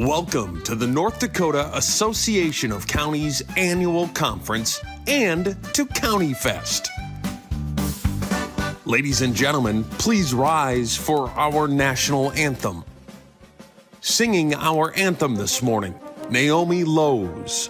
Welcome to the North Dakota Association of Counties Annual Conference and to County Fest. Ladies and gentlemen, please rise for our national anthem. Singing our anthem this morning, Naomi Lowe's.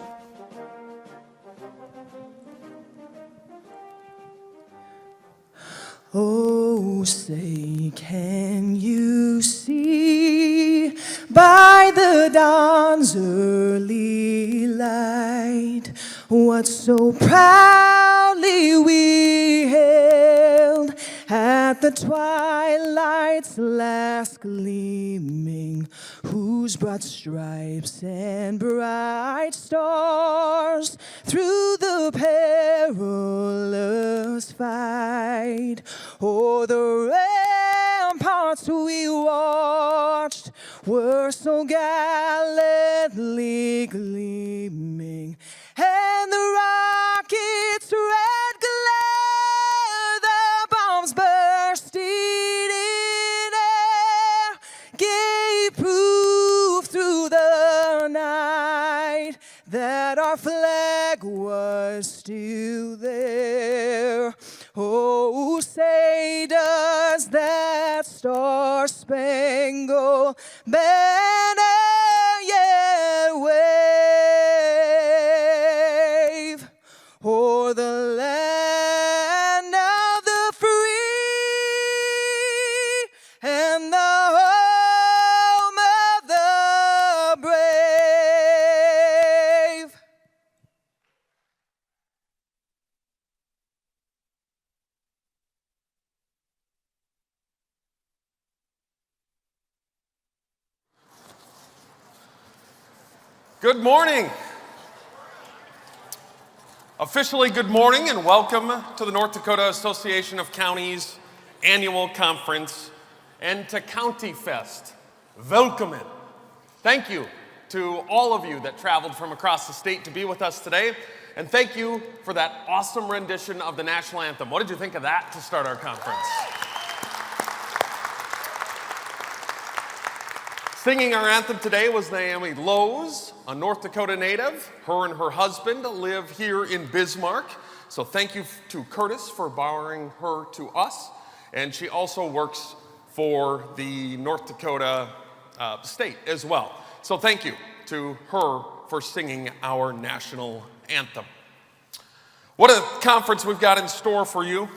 Oh, say, can you see by the dawn's early light what so proudly we hailed at the twilight's last gleaming, whose broad stripes and bright stars through the perilous fight o'er the ramparts we watched were so gallantly gleaming, and the rocket's red glare, the bombs bursting in air, gave proof through the night that our flag was still there. Oh, say does that star-spangled banner yet wave o'er the land of the free and the home of the brave? Good morning. Officially, good morning and welcome to the North Dakota Association of Counties Annual Conference and to County Fest. Welcome. Thank you to all of you that traveled from across the state to be with us today, and thank you for that awesome rendition of the national anthem. What did you think of that to start our conference? Singing our anthem today was Naomi Lowe's, a North Dakota native. Her and her husband live here in Bismarck. So thank you to Curtis for borrowing her to us. And she also works for the North Dakota state as well. So thank you to her for singing our national anthem. What a conference we've got in store for you. A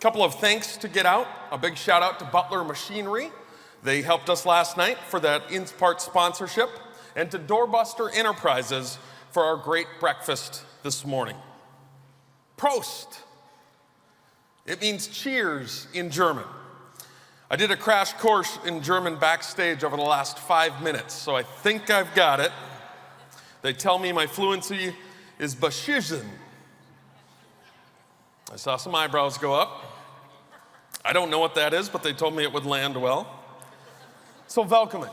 couple of thanks to get out. A big shout out to Butler Machinery. They helped us last night for that in-part sponsorship, and to Doorbuster Enterprises for our great breakfast this morning. Prost! It means cheers in German. I did a crash course in German backstage over the last 5 minutes, so I think I've got it. They tell me my fluency is beschissen. I saw some eyebrows go up. I don't know what that is, but they told me it would land well. So welcome.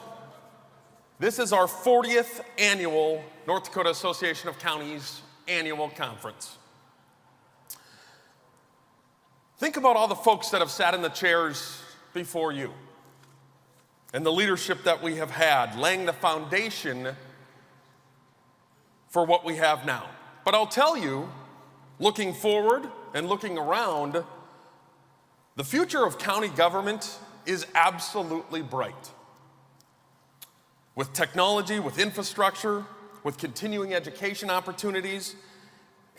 This is our 40th annual North Dakota Association of Counties Annual Conference. Think about all the folks that have sat in the chairs before you and the leadership that we have had, laying the foundation for what we have now. But I'll tell you, looking forward and looking around, the future of county government is absolutely bright. With technology, with infrastructure, with continuing education opportunities,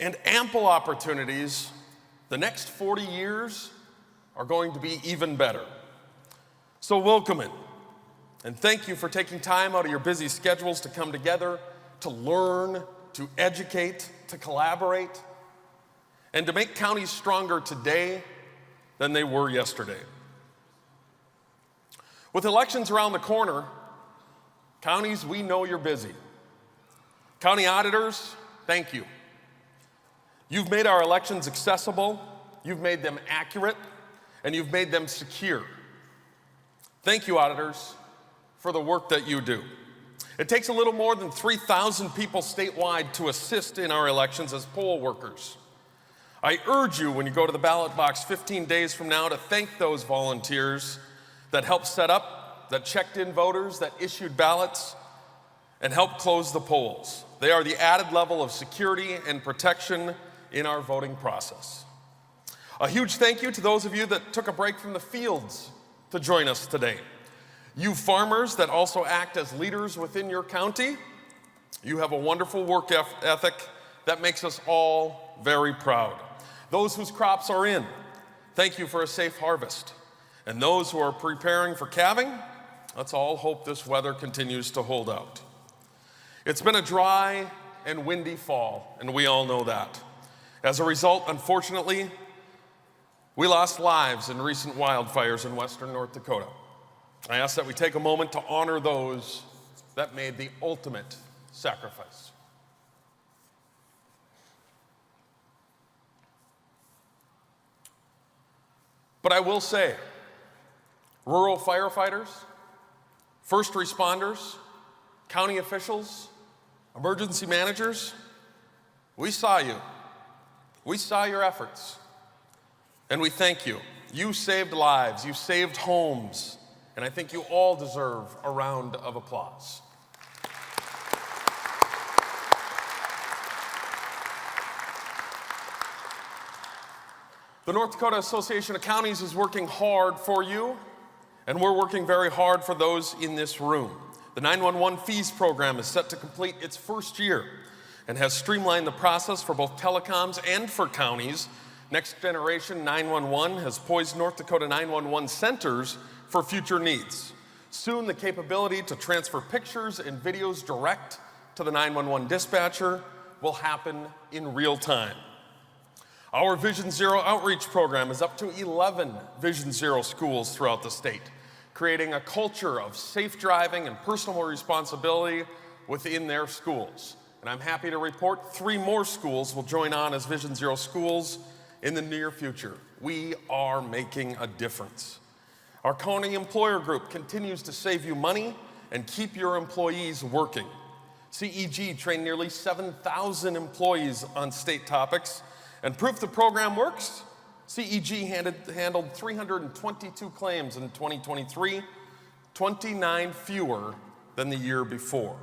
and ample opportunities, the next 40 years are going to be even better. So welcome it, and thank you for taking time out of your busy schedules to come together, to learn, to educate, to collaborate, and to make counties stronger today than they were yesterday. With elections around the corner, counties, we know you're busy. County auditors, thank you. You've made our elections accessible, you've made them accurate, and you've made them secure. Thank you, auditors, for the work that you do. It takes a little more than 3,000 people statewide to assist in our elections as poll workers. I urge you, when you go to the ballot box 15 days from now, to thank those volunteers that helped set up, that checked in voters, that issued ballots, and help close the polls. They are the added level of security and protection in our voting process. A huge thank you to those of you that took a break from the fields to join us today. You farmers that also act as leaders within your county, you have a wonderful work ethic that makes us all very proud. Those whose crops are in, thank you for a safe harvest. And those who are preparing for calving, let's all hope this weather continues to hold out. It's been a dry and windy fall, and we all know that. As a result, unfortunately, we lost lives in recent wildfires in western North Dakota. I ask that we take a moment to honor those that made the ultimate sacrifice. But I will say, rural firefighters, first responders, county officials, emergency managers, we saw you. We saw your efforts, and we thank you. You saved lives, you saved homes, and I think you all deserve a round of applause. The North Dakota Association of Counties is working hard for you, and we're working very hard for those in this room. The 911 fees program is set to complete its first year and has streamlined the process for both telecoms and for counties. Next Generation 911 has poised North Dakota 911 centers for future needs. Soon, the capability to transfer pictures and videos direct to the 911 dispatcher will happen in real time. Our Vision Zero outreach program is up to 11 Vision Zero schools throughout the state, creating a culture of safe driving and personal responsibility within their schools. And I'm happy to report 3 more schools will join on as Vision Zero schools in the near future. We are making a difference. Our county employer group continues to save you money and keep your employees working. CEG trained nearly 7,000 employees on state topics, and proof the program works, CEG handled 322 claims in 2023, 29 fewer than the year before.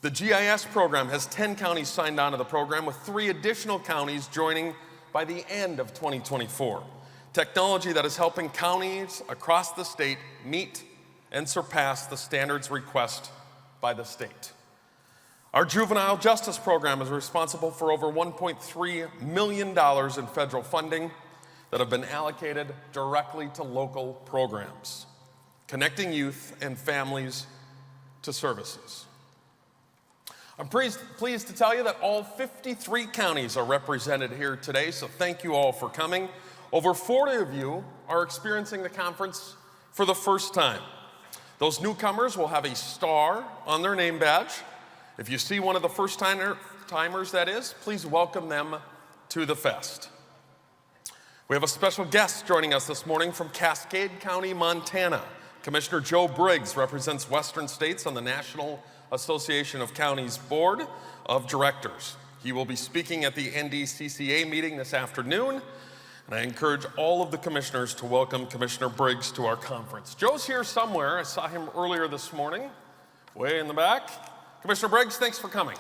The GIS program has 10 counties signed on to the program, with 3 additional counties joining by the end of 2024. Technology that is helping counties across the state meet and surpass the standards requested by the state. Our juvenile justice program is responsible for over $1.3 million in federal funding that have been allocated directly to local programs, connecting youth and families to services. I'm pleased to tell you that all 53 counties are represented here today, so thank you all for coming. Over 40 of you are experiencing the conference for the first time. Those newcomers will have a star on their name badge. If you see one of the first timers, that is, please welcome them to the fest. We have a special guest joining us this morning from Cascade County, Montana. Commissioner Joe Briggs represents Western States on the National Association of Counties Board of Directors. He will be speaking at the NDCCA meeting this afternoon, and I encourage all of the commissioners to welcome Commissioner Briggs to our conference. Joe's here somewhere. I saw him earlier this morning, way in the back. Commissioner Briggs, thanks for coming.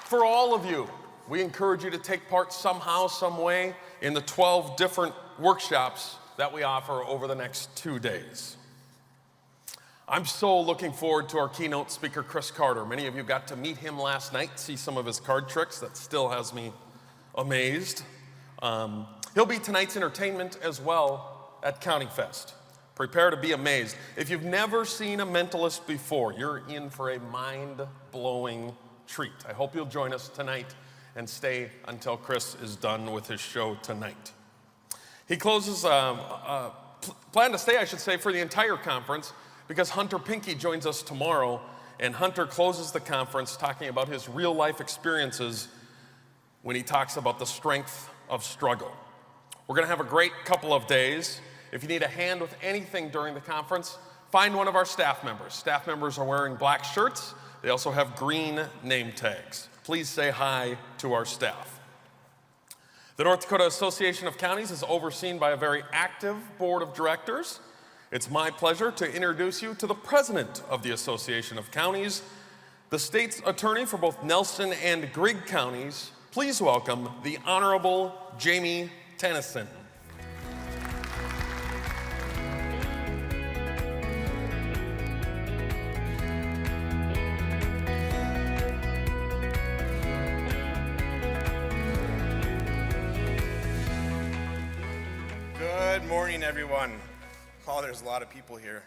For all of you, we encourage you to take part somehow, some way in the 12 different workshops that we offer over the next 2 days. I'm so looking forward to our keynote speaker, Chris Carter. Many of you got to meet him last night, see some of his card tricks. That still has me amazed. He'll be tonight's entertainment as well at County Fest. Prepare to be amazed. If you've never seen a mentalist before, you're in for a mind-blowing treat. I hope you'll join us tonight and stay until Chris is done with his show tonight. He closes, plan to stay, I should say, for the entire conference, because Hunter Pinky joins us tomorrow, and Hunter closes the conference talking about his real-life experiences when he talks about the strength of struggle. We're going to have a great couple of days. If you need a hand with anything during the conference, find one of our staff members. Staff members are wearing black shirts. They also have green name tags. Please say hi to our staff. The North Dakota Association of Counties is overseen by a very active board of directors, It's my pleasure to introduce you to the president of the Association of Counties, the state's attorney for both Nelson and Grigg counties. Please welcome the Honorable Jamie Tennyson. Good morning, everyone. Oh, there's a lot of people here.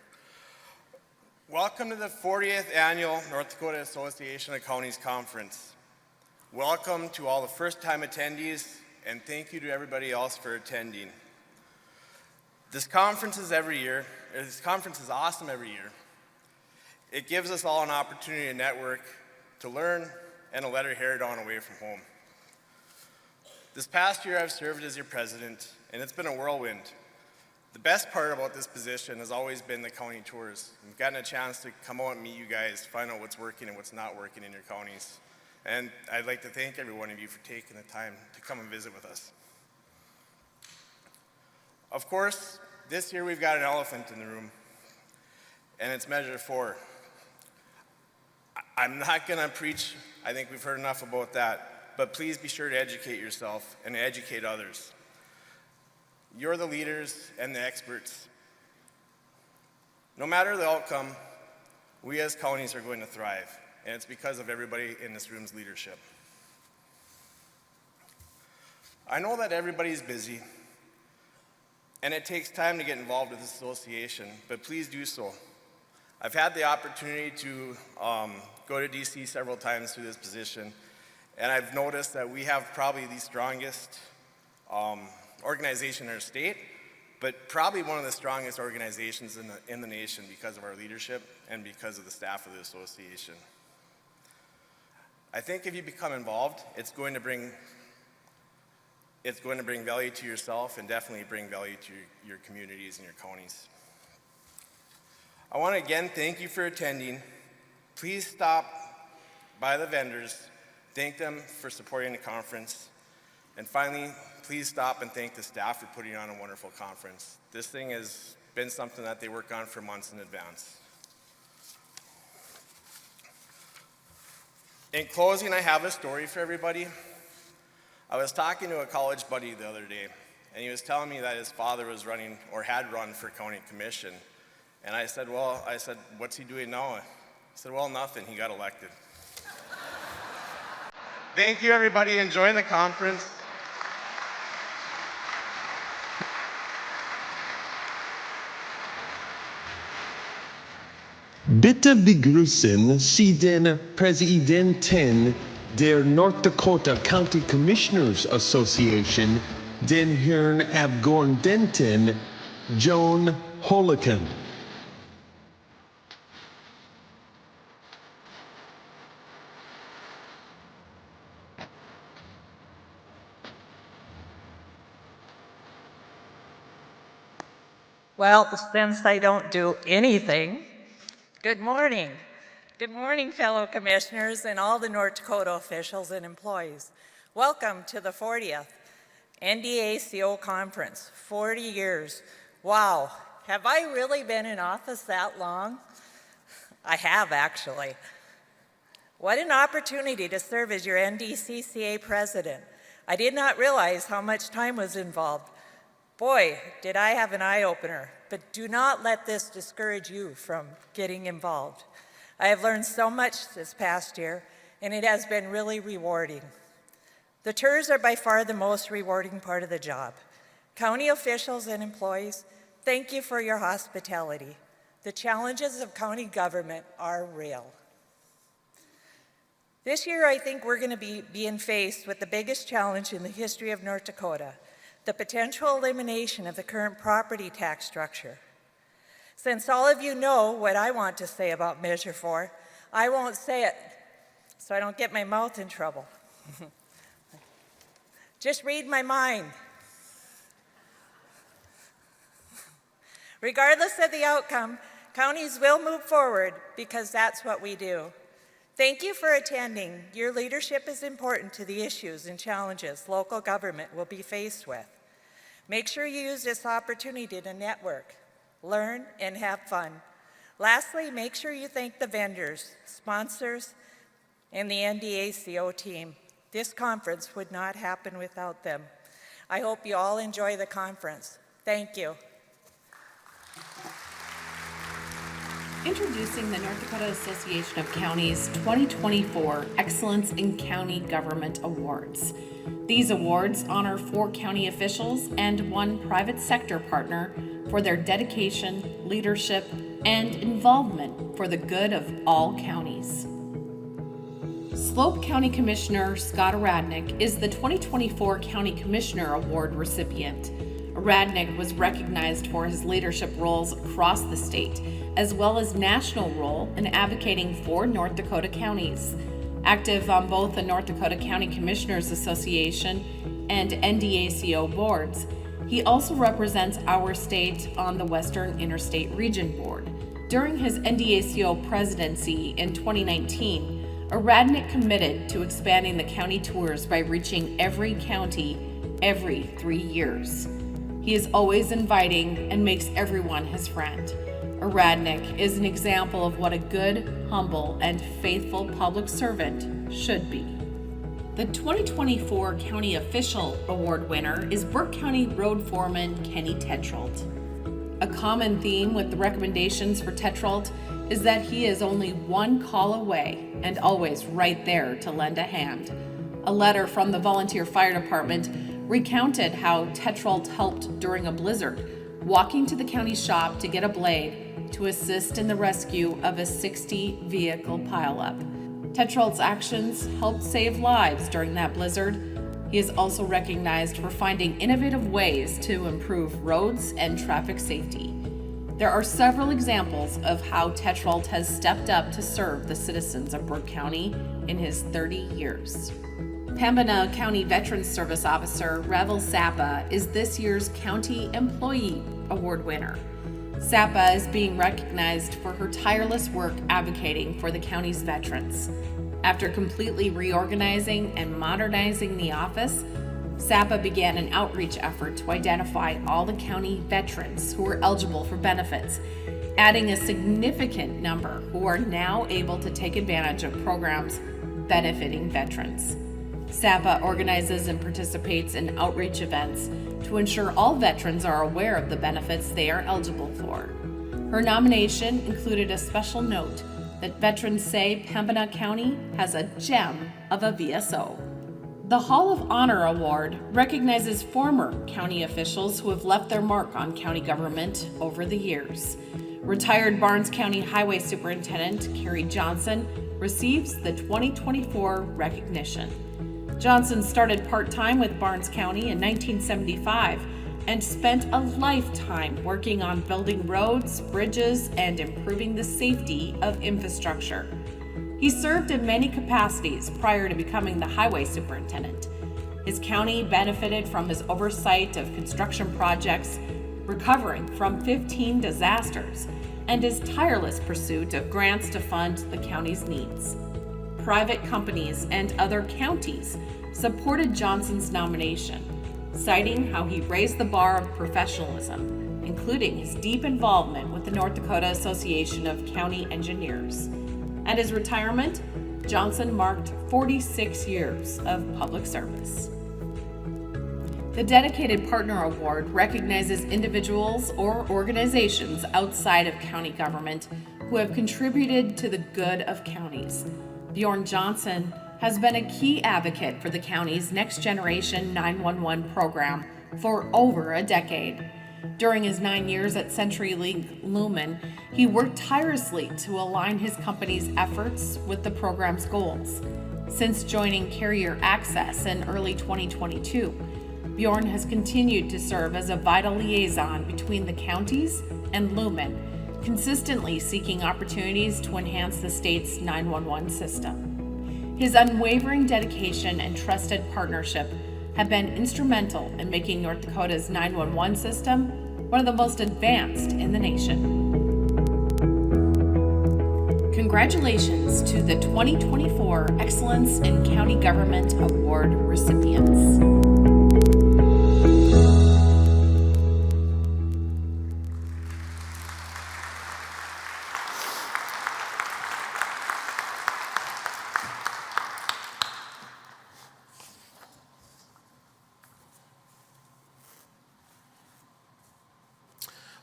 Welcome to the 40th Annual North Dakota Association of Counties Conference. Welcome to all the first-time attendees, and thank you to everybody else for attending. This conference is awesome every year. It gives us all an opportunity to network, to learn, and to let our hair down away from home. This past year, I've served as your president, and it's been a whirlwind. The best part about this position has always been the county tours. We've gotten a chance to come out and meet you guys, find out what's working and what's not working in your counties. And I'd like to thank every one of you for taking the time to come and visit with us. Of course, this year we've got an elephant in the room, and it's Measure 4. I'm not gonna preach, I think we've heard enough about that, but please be sure to educate yourself and educate others. You're the leaders and the experts. No matter the outcome, we as counties are going to thrive, and it's because of everybody in this room's leadership. I know that everybody's busy, and it takes time to get involved with this association, but please do so. I've had the opportunity to go to DC several times through this position, and I've noticed that we have probably the strongest organization in our state, but probably one of the strongest organizations in the nation because of our leadership and because of the staff of the association. I think if you become involved, it's going to bring value to yourself and definitely bring value to your communities and your counties. I want to again thank you for attending. Please stop by the vendors, thank them for supporting the conference, and finally, please stop and thank the staff for putting on a wonderful conference. This thing has been something that they work on for months in advance. In closing, I have a story for everybody. I was talking to a college buddy the other day, and he was telling me that his father was running or had run for county commission. And I said, what's he doing now? He said, well, nothing, he got elected. Thank you, everybody. Enjoy the conference. Bitte begrüßen Sie den Präsidenten der North Dakota County Commissioners Association, den Herrn Abgeordneten Joan Holocan. Well, since I don't do anything, good morning. Good morning, fellow commissioners and all the North Dakota officials and employees. Welcome to the 40th NDACo conference, 40 years. Wow, have I really been in office that long? I have, actually. What an opportunity to serve as your NDCCA president. I did not realize how much time was involved. Boy, did I have an eye-opener, but do not let this discourage you from getting involved. I have learned so much this past year, and it has been really rewarding. The tours are by far the most rewarding part of the job. County officials and employees, thank you for your hospitality. The challenges of county government are real. This year, I think we're going to be being faced with the biggest challenge in the history of North Dakota, the potential elimination of the current property tax structure. Since all of you know what I want to say about Measure 4, I won't say it so I don't get my mouth in trouble. Just read my mind. Regardless of the outcome, counties will move forward because that's what we do. Thank you for attending. Your leadership is important to the issues and challenges local government will be faced with. Make sure you use this opportunity to network. learn, and have fun. Lastly, make sure you thank the vendors, sponsors, and the NDACo team. This conference would not happen without them. I hope you all enjoy the conference. Thank you. Introducing the North Dakota Association of Counties 2024 Excellence in County Government Awards. These awards honor 4 county officials and 1 private sector partner for their dedication, leadership, and involvement for the good of all counties. Slope County Commissioner Scott Radnick is the 2024 County Commissioner Award recipient. Radnick was recognized for his leadership roles across the state, as well as national role in advocating for North Dakota counties. Active on both the North Dakota County Commissioners Association and NDACo boards, he also represents our state on the Western Interstate Region Board. During his NDACo presidency in 2019, Radnick committed to expanding the county tours by reaching every county every 3 years. He is always inviting and makes everyone his friend. Radnick is an example of what a good, humble, and faithful public servant should be. The 2024 County Official Award winner is Burke County Road Foreman Kenny Tetrault. A common theme with the recommendations for Tetrault is that he is only 1 call away and always right there to lend a hand. A letter from the volunteer fire department recounted how Tetrault helped during a blizzard, walking to the county shop to get a blade to assist in the rescue of a 60-vehicle pileup. Tetrault's actions helped save lives during that blizzard. He is also recognized for finding innovative ways to improve roads and traffic safety. There are several examples of how Tetrault has stepped up to serve the citizens of Burke County in his 30 years. Pembina County Veterans Service Officer Revel Sappa is this year's County Employee Award winner. Sappa is being recognized for her tireless work advocating for the county's veterans. After completely reorganizing and modernizing the office, Sappa began an outreach effort to identify all the county veterans who were eligible for benefits, adding a significant number who are now able to take advantage of programs benefiting veterans. Sappa organizes and participates in outreach events to ensure all veterans are aware of the benefits they are eligible for. Her nomination included a special note that veterans say Pembina County has a gem of a VSO. The Hall of Honor Award recognizes former county officials who have left their mark on county government over the years. Retired Barnes County Highway Superintendent Carrie Johnson receives the 2024 recognition. Johnson started part-time with Barnes County in 1975 and spent a lifetime working on building roads, bridges, and improving the safety of infrastructure. He served in many capacities prior to becoming the highway superintendent. His county benefited from his oversight of construction projects, recovering from 15 disasters, and his tireless pursuit of grants to fund the county's needs. Private companies and other counties supported Johnson's nomination, citing how he raised the bar of professionalism, including his deep involvement with the North Dakota Association of County Engineers. At his retirement, Johnson marked 46 years of public service. The Dedicated Partner Award recognizes individuals or organizations outside of county government who have contributed to the good of counties. Bjorn Johnson has been a key advocate for the county's Next Generation 911 program for over a decade. During his 9 years at CenturyLink Lumen, he worked tirelessly to align his company's efforts with the program's goals. Since joining Carrier Access in early 2022, Bjorn has continued to serve as a vital liaison between the counties and Lumen, consistently seeking opportunities to enhance the state's 911 system. His unwavering dedication and trusted partnership have been instrumental in making North Dakota's 911 system one of the most advanced in the nation. Congratulations to the 2024 Excellence in County Government Award recipients.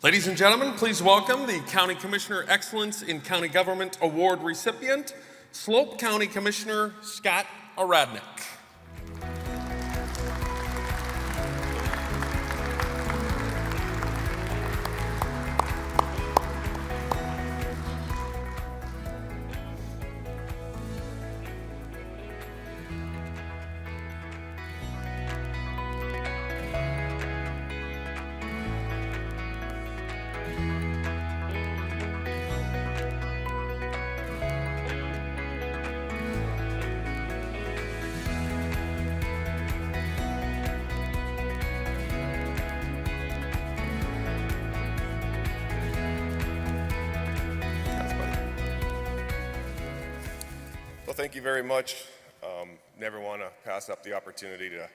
Ladies and gentlemen, please welcome the County Commissioner Excellence in County Government Award recipient, Slope County Commissioner Scott Aradnick. Well, thank you very much. Never want to pass up the opportunity to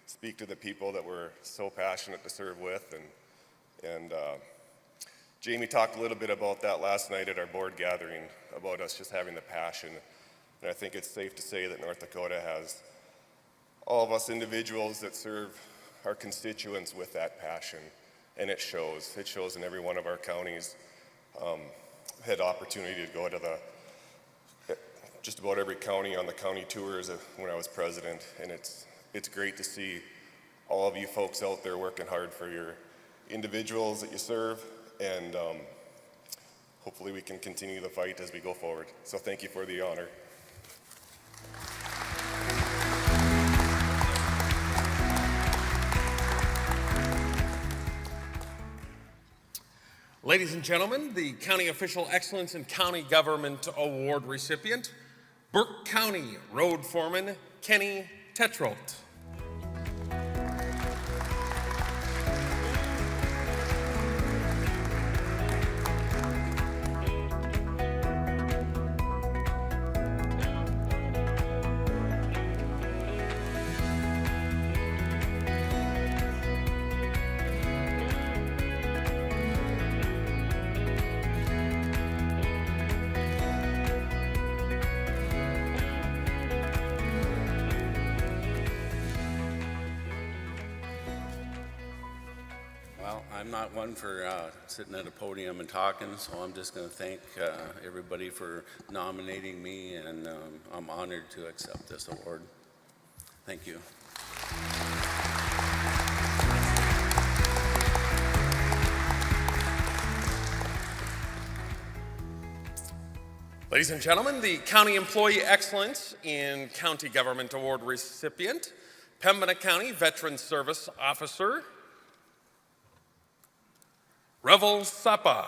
speak to the people that we're so passionate to serve with. And Jamie talked a little bit about that last night at our board gathering, about us just having the passion. And I think it's safe to say that North Dakota has all of us individuals that serve our constituents with that passion. And it shows. It shows in every one of our counties. Had opportunity to go to just about every county on the county tours when I was president, and it's great to see all of you folks out there working hard for your individuals that you serve, and hopefully we can continue the fight as we go forward. So thank you for the honor. Ladies and gentlemen, the County Official Excellence in County Government Award recipient, Burke County Road Foreman Kenny Tetrolt. Well, I'm not one for sitting at a podium and talking, so I'm just going to thank everybody for nominating me, and I'm honored to accept this award. Thank you. Ladies and gentlemen, the County Employee Excellence in County Government Award recipient, Pembina County Veteran Service Officer, Revel Sapa.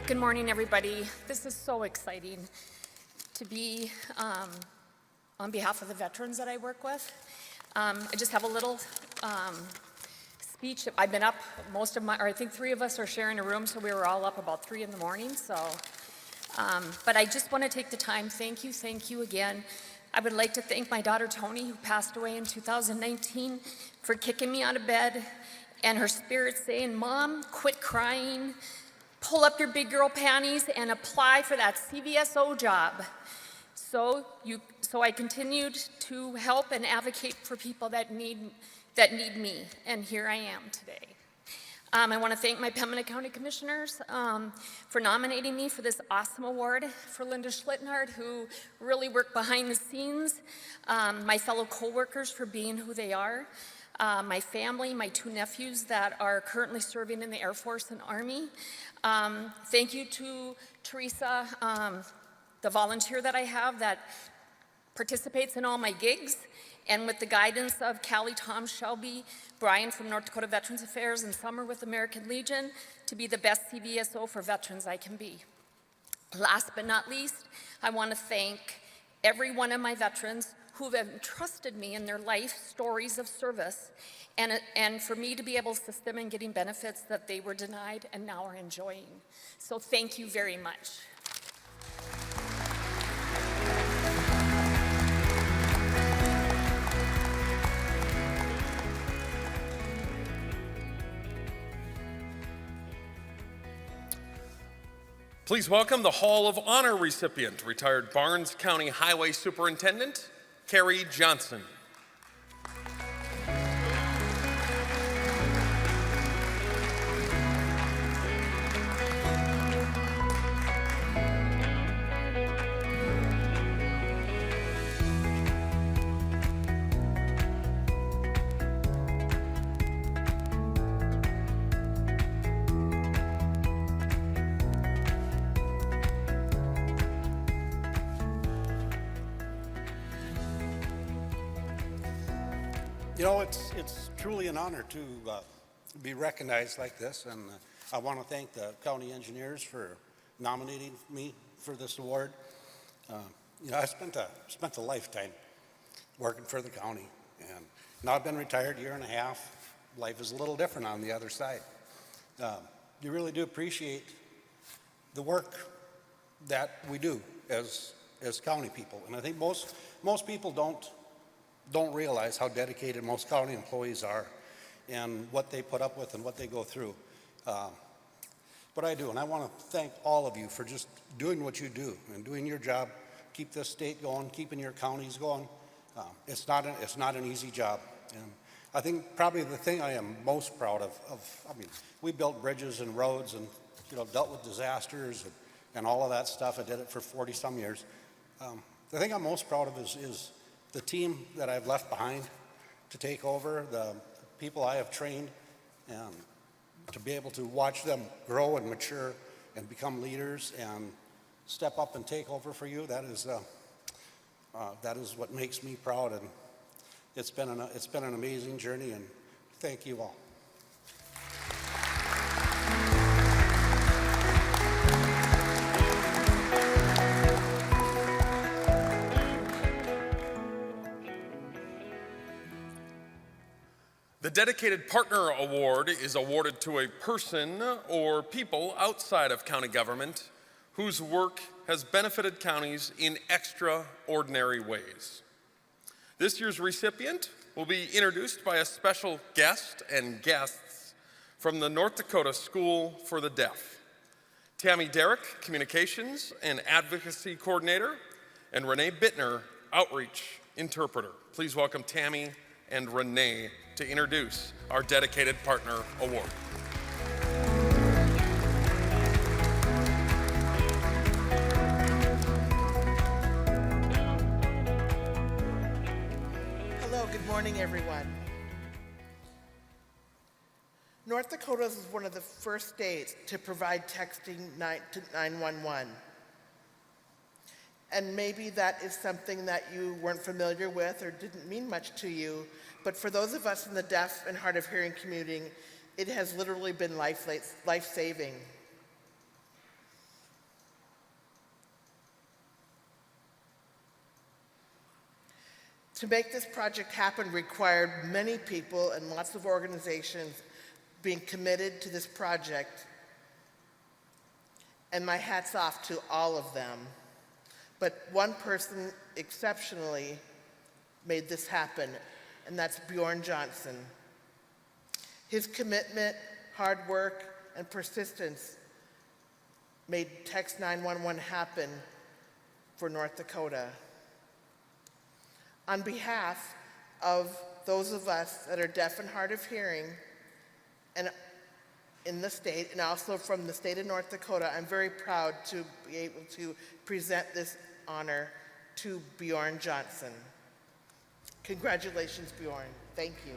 Good morning, everybody. This is so exciting to be on behalf of the veterans that I work with. I just have a little speech. I've been up I think 3 of us are sharing a room, so we were all up about 3 in the morning. But I just want to take the time. Thank you again. I would like to thank my daughter Tony, who passed away in 2019, for kicking me out of bed, and her spirit saying, "Mom, quit crying. Pull up your big girl panties and apply for that CVSO job." So I continued to help and advocate for people that need me, and here I am today. I want to thank my Pembina County Commissioners for nominating me for this awesome award, for Linda Schlittenhardt, who really worked behind the scenes, my fellow co-workers for being who they are, my family, my 2 nephews that are currently serving in the Air Force and Army. Thank you to Teresa, the volunteer that I have that participates in all my gigs, and with the guidance of Callie, Tom, Shelby, Brian from North Dakota Veterans Affairs, and Summer with American Legion, to be the best CVSO for veterans I can be. Last but not least, I want to thank every one of my veterans who have entrusted me in their life stories of service, and for me to be able to assist them in getting benefits that they were denied and now are enjoying. So thank you very much. Please welcome the Hall of Honor recipient, retired Barnes County Highway Superintendent, Carrie Johnson. You know, it's truly an honor to be recognized like this, and I want to thank the county engineers for nominating me for this award. You know, I spent a lifetime working for the county, and now I've been retired a year and a half. Life is a little different on the other side. You really do appreciate the work that we do as county people, and I think most people don't realize how dedicated most county employees are and what they put up with and what they go through. But I do, and I want to thank all of you for just doing what you do and doing your job, keep this state going, keeping your counties going. It's not an easy job. And I think probably the thing I am most proud of, I mean, we built bridges and roads and, you know, dealt with disasters and all of that stuff. I did it for 40 some years. The thing I'm most proud of is the team that I've left behind to take over, the people I have trained, and to be able to watch them grow and mature and become leaders and step up and take over for you. That is what makes me proud, and it's been an amazing journey, and thank you all. The Dedicated Partner Award is awarded to a person or people outside of county government whose work has benefited counties in extraordinary ways. This year's recipient will be introduced by a special guest and guests from the North Dakota School for the Deaf. Tammy Derrick, Communications and Advocacy Coordinator, and Renee Bittner, Outreach Interpreter. Please welcome Tammy and Renee to introduce our Dedicated Partner Award. Hello, good morning, everyone. North Dakota is one of the first states to provide texting to 911. And maybe that is something that you weren't familiar with or didn't mean much to you, but for those of us in the deaf and hard of hearing community, it has literally been life-saving. To make this project happen required many people and lots of organizations being committed to this project, and my hat's off to all of them. But one person exceptionally made this happen, and that's Bjorn Johnson. His commitment, hard work, and persistence made Text 911 happen for North Dakota. On behalf of those of us that are deaf and hard of hearing, and in the state, and also from the state of North Dakota, I'm very proud to be able to present this honor to Bjorn Johnson. Congratulations, Bjorn. Thank you.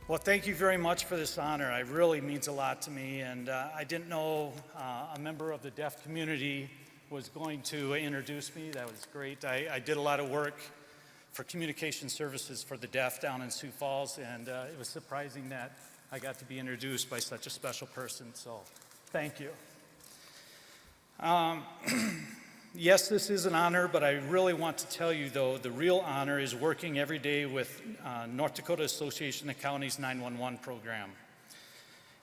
Well, thank you very much for this honor. It really means a lot to me, and I didn't know a member of the deaf community was going to introduce me. That was great. I did a lot of work for communication services for the deaf down in Sioux Falls, and it was surprising that I got to be introduced by such a special person, so thank you. Yes, this is an honor, but I really want to tell you, though, the real honor is working every day with North Dakota Association of Counties 911 program.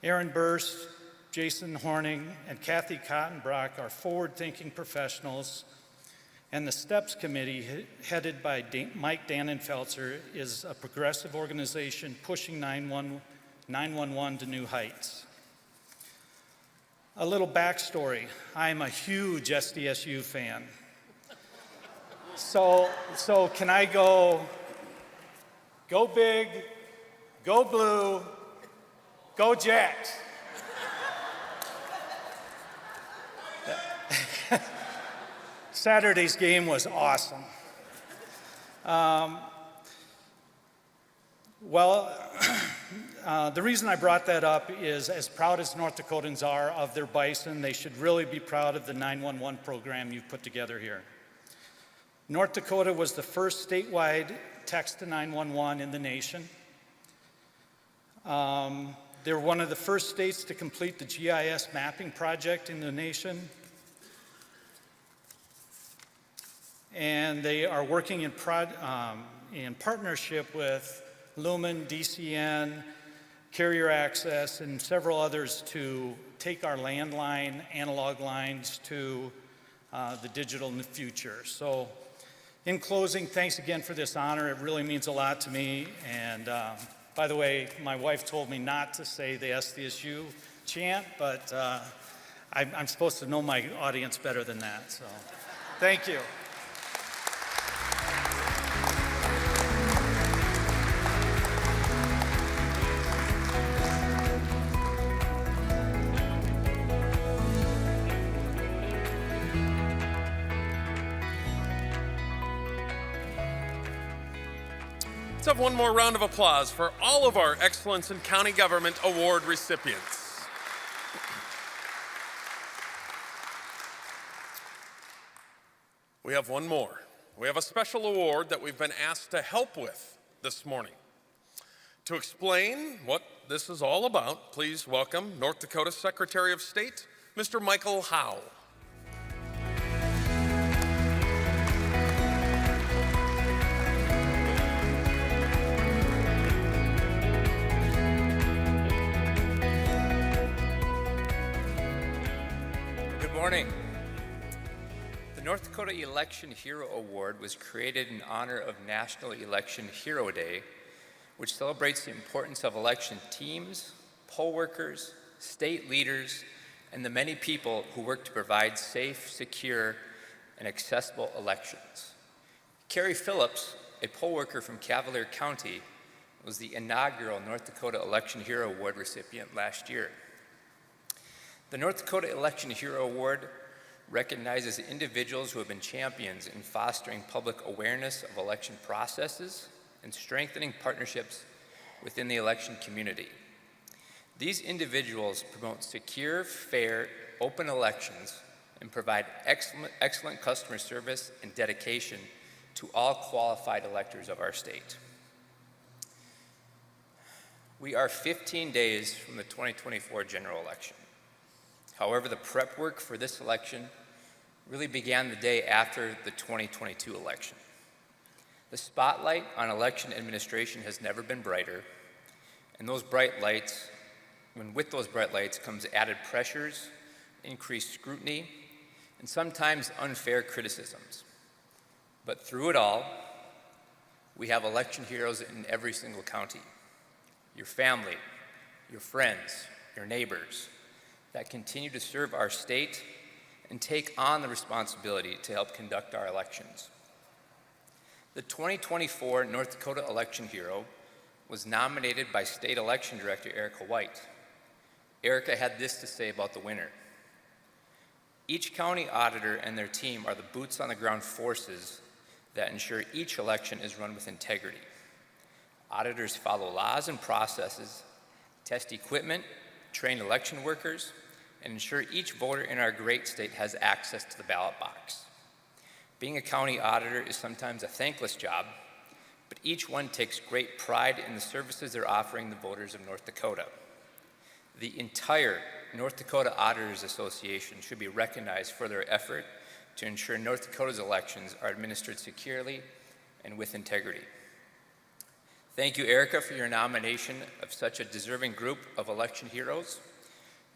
Aaron Burst, Jason Horning, and Kathy Cottonbrock are forward-thinking professionals, and the STEPS Committee, headed by Mike Dannenfelser, is a progressive organization pushing 911 to new heights. A little backstory, I'm a huge SDSU fan. So can I go big, go blue, go Jacks? Saturday's game was awesome. The reason I brought that up is, as proud as North Dakotans are of their bison, they should really be proud of the 911 program you've put together here. North Dakota was the first statewide text to 911 in the nation. They're one of the first states to complete the GIS mapping project in the nation. And they are working in partnership with Lumen, DCN, Carrier Access, and several others to take our landline analog lines to the digital in the future. So in closing, thanks again for this honor. It really means a lot to me. And by the way, my wife told me not to say the SDSU chant, but I'm supposed to know my audience better than that. So thank you. Let's have one more round of applause for all of our Excellence in County Government Award recipients. We have one more. We have a special award that we've been asked to help with this morning. To explain what this is all about, please welcome North Dakota Secretary of State, Mr. Michael Howe. Good morning. The North Dakota Election Hero Award was created in honor of National Election Hero Day, which celebrates the importance of election teams, poll workers, state leaders, and the many people who work to provide safe, secure, and accessible elections. Carrie Phillips, a poll worker from Cavalier County, was the inaugural North Dakota Election Hero Award recipient last year. The North Dakota Election Hero Award recognizes individuals who have been champions in fostering public awareness of election processes and strengthening partnerships within the election community. These individuals promote secure, fair, open elections and provide excellent customer service and dedication to all qualified electors of our state. We are 15 days from the 2024 general election. However, the prep work for this election really began the day after the 2022 election. The spotlight on election administration has never been brighter, and with those bright lights comes added pressures, increased scrutiny, and sometimes unfair criticisms. But through it all, we have election heroes in every single county. Your family, your friends, your neighbors, that continue to serve our state and take on the responsibility to help conduct our elections. The 2024 North Dakota Election Hero was nominated by State Election Director Erica White. Erica had this to say about the winner. Each county auditor and their team are the boots on the ground forces that ensure each election is run with integrity. Auditors follow laws and processes, test equipment, train election workers, and ensure each voter in our great state has access to the ballot box. Being a county auditor is sometimes a thankless job, but each one takes great pride in the services they're offering the voters of North Dakota. The entire North Dakota Auditors Association should be recognized for their effort to ensure North Dakota's elections are administered securely and with integrity. Thank you, Erica, for your nomination of such a deserving group of election heroes,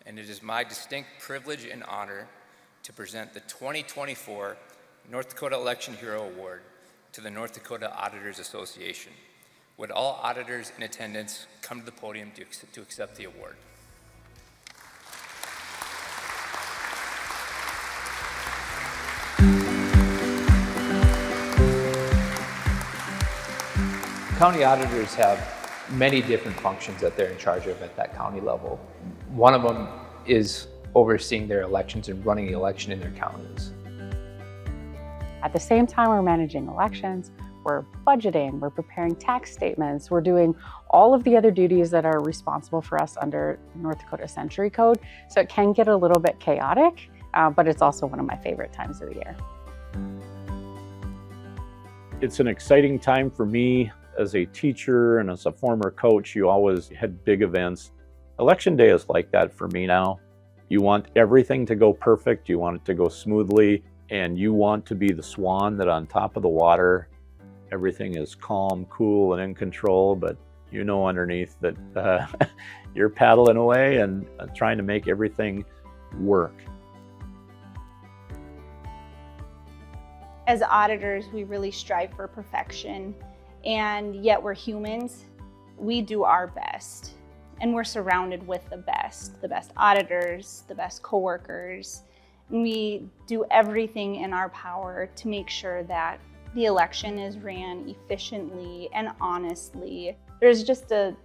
and it is my distinct privilege and honor to present the 2024 North Dakota Election Hero Award to the North Dakota Auditors Association. Would all auditors in attendance come to the podium to accept the award? County auditors have many different functions that they're in charge of at that county level. One of them is overseeing their elections and running the election in their counties. At the same time we're managing elections, we're budgeting, we're preparing tax statements, we're doing all of the other duties that are responsible for us under North Dakota Century Code. So it can get a little bit chaotic, but it's also one of my favorite times of the year. It's an exciting time for me as a teacher and as a former coach. You always had big events. Election day is like that for me now. You want everything to go perfect, you want it to go smoothly, and you want to be the swan that on top of the water, everything is calm, cool, and in control, but you know underneath that you're paddling away and trying to make everything work. As auditors, we really strive for perfection, and yet we're humans. We do our best, and we're surrounded with the best auditors, the best coworkers, and we do everything in our power to make sure that the election is ran efficiently and honestly. There's just a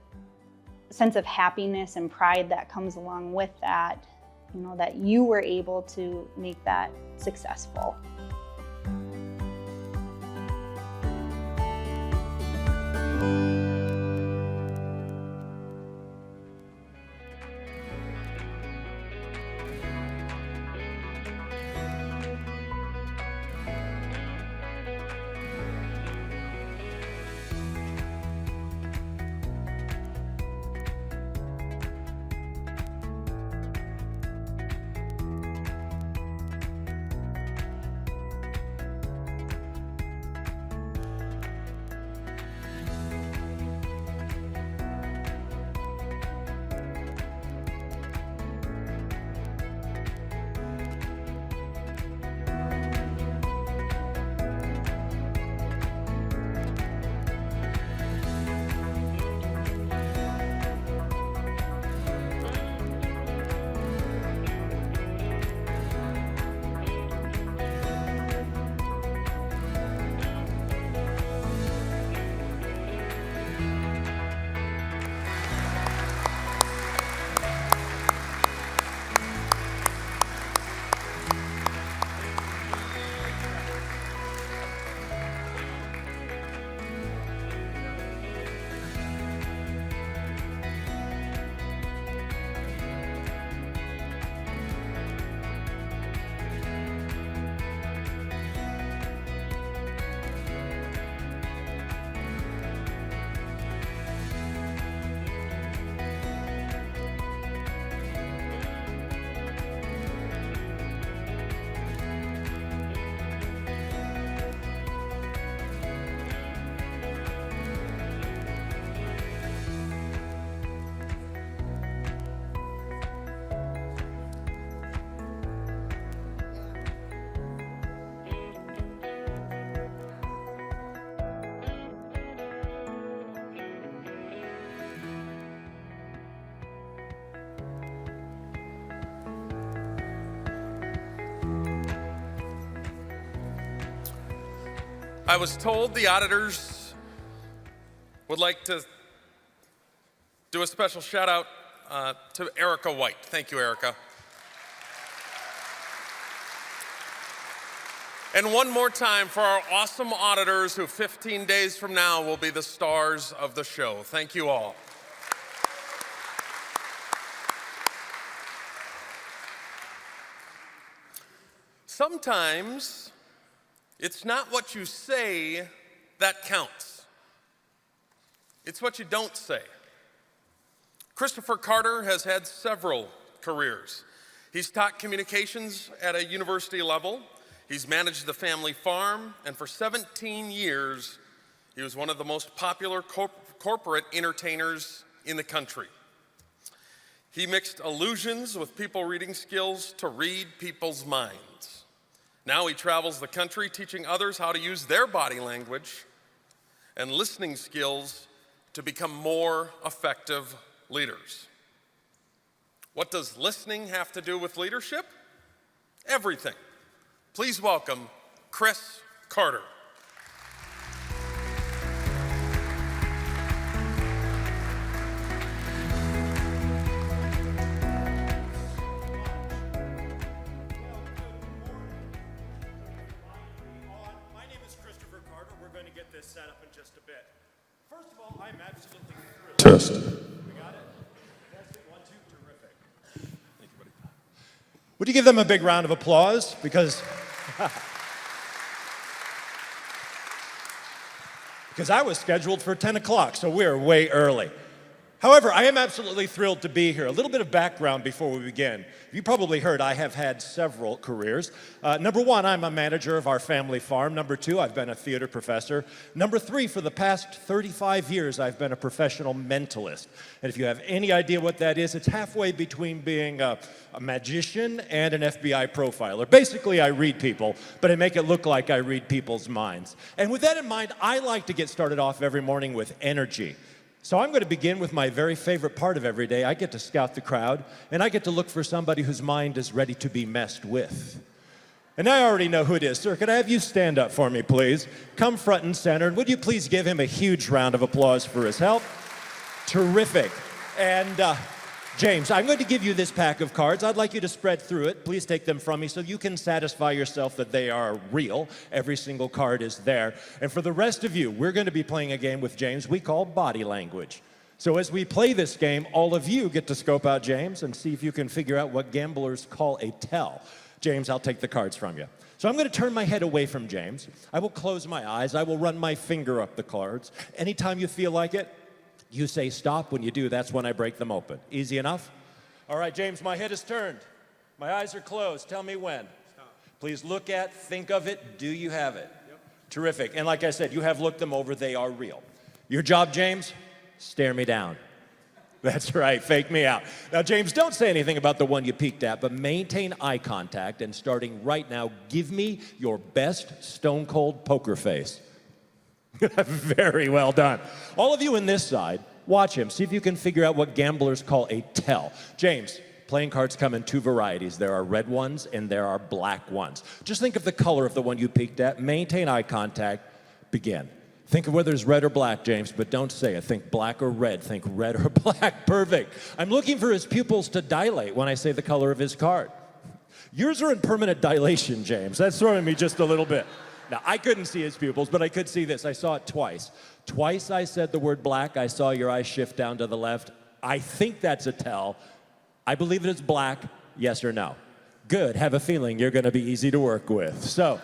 sense of happiness and pride that comes along with that, you know, that you were able to make that successful. I was told the auditors would like to do a special shout out to Erica White. Thank you, Erica. And one more time for our awesome auditors who 15 days from now will be the stars of the show. Thank you all. Sometimes it's not what you say that counts. It's what you don't say. Christopher Carter has had several careers. He's taught communications at a university level. He's managed the family farm, and for 17 years, he was one of the most popular corporate entertainers in the country. He mixed illusions with people reading skills to read people's minds. Now he travels the country teaching others how to use their body language and listening skills to become more effective leaders. What does listening have to do with leadership? Everything. Please welcome Chris Carter. My name is Christopher Carter. We're going to get this set up in just a bit. First of all, I'm absolutely thrilled. Test. We got it? Testing, 1, 2, terrific. Thank you, buddy. Would you give them a big round of applause? Because I was scheduled for 10 o'clock, so we're way early. However, I am absolutely thrilled to be here. A little bit of background before we begin. You probably heard I have had several careers. Number one, I'm a manager of our family farm. Number two, I've been a theater professor. Number three, for the past 35 years, I've been a professional mentalist. And if you have any idea what that is, it's halfway between being a magician and an FBI profiler. Basically, I read people, but I make it look like I read people's minds. And with that in mind, I like to get started off every morning with energy. So I'm going to begin with my very favorite part of every day. I get to scout the crowd, and I get to look for somebody whose mind is ready to be messed with. And I already know who it is. Sir, could I have you stand up for me, please? Come front and center, and would you please give him a huge round of applause for his help? Terrific. And James, I'm going to give you this pack of cards. I'd like you to spread through it. Please take them from me so you can satisfy yourself that they are real. Every single card is there. And for the rest of you, we're going to be playing a game with James we call body language. So as we play this game, all of you get to scope out James and see if you can figure out what gamblers call a tell. James, I'll take the cards from you. So I'm going to turn my head away from James. I will close my eyes. I will run my finger up the cards. Anytime you feel like it, you say stop. When you do, that's when I break them open. Easy enough? All right, James, my head is turned. My eyes are closed. Tell me when. Stop. Please look at, think of it. Do you have it? Yep. Terrific. And like I said, you have looked them over. They are real. Your job, James? Stare me down. That's right, fake me out. Now, James, don't say anything about the one you peeked at, but maintain eye contact, and starting right now, give me your best stone-cold poker face. Very well done. All of you in this side, watch him. See if you can figure out what gamblers call a tell. James, playing cards come in two varieties. There are red ones and there are black ones. Just think of the color of the one you peeked at. Maintain eye contact. Begin. Think of whether it's red or black, James, but don't say it. Think black or red. Think red or black. Perfect. I'm looking for his pupils to dilate when I say the color of his card. Yours are in permanent dilation, James. That's throwing me just a little bit. Now, I couldn't see his pupils, but I could see this. I saw it twice. Twice I said the word black. I saw your eyes shift down to the left. I think that's a tell. I believe it is black. Yes or no? Good. Have a feeling you're going to be easy to work with. So,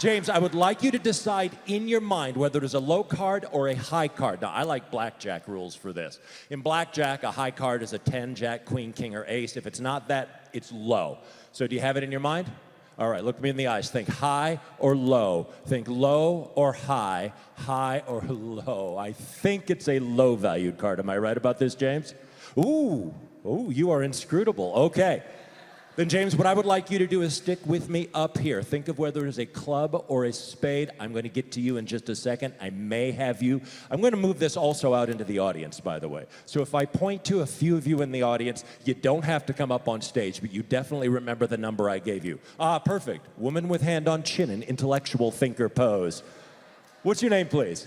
James, I would like you to decide in your mind whether it is a low card or a high card. Now, I like blackjack rules for this. In blackjack, a high card is a 10, jack, queen, king, or ace. If it's not that, it's low. So do you have it in your mind? All right, look me in the eyes. Think high or low. Think low or high or low. I think it's a low-valued card. Am I right about this, James? Ooh, you are inscrutable. Okay. Then, James, what I would like you to do is stick with me up here. Think of whether it is a club or a spade. I'm going to get to you in just a second. I may have you. I'm going to move this also out into the audience, by the way. So if I point to a few of you in the audience, you don't have to come up on stage, but you definitely remember the number I gave you. Ah, perfect. Woman with hand on chin in intellectual thinker pose. What's your name, please?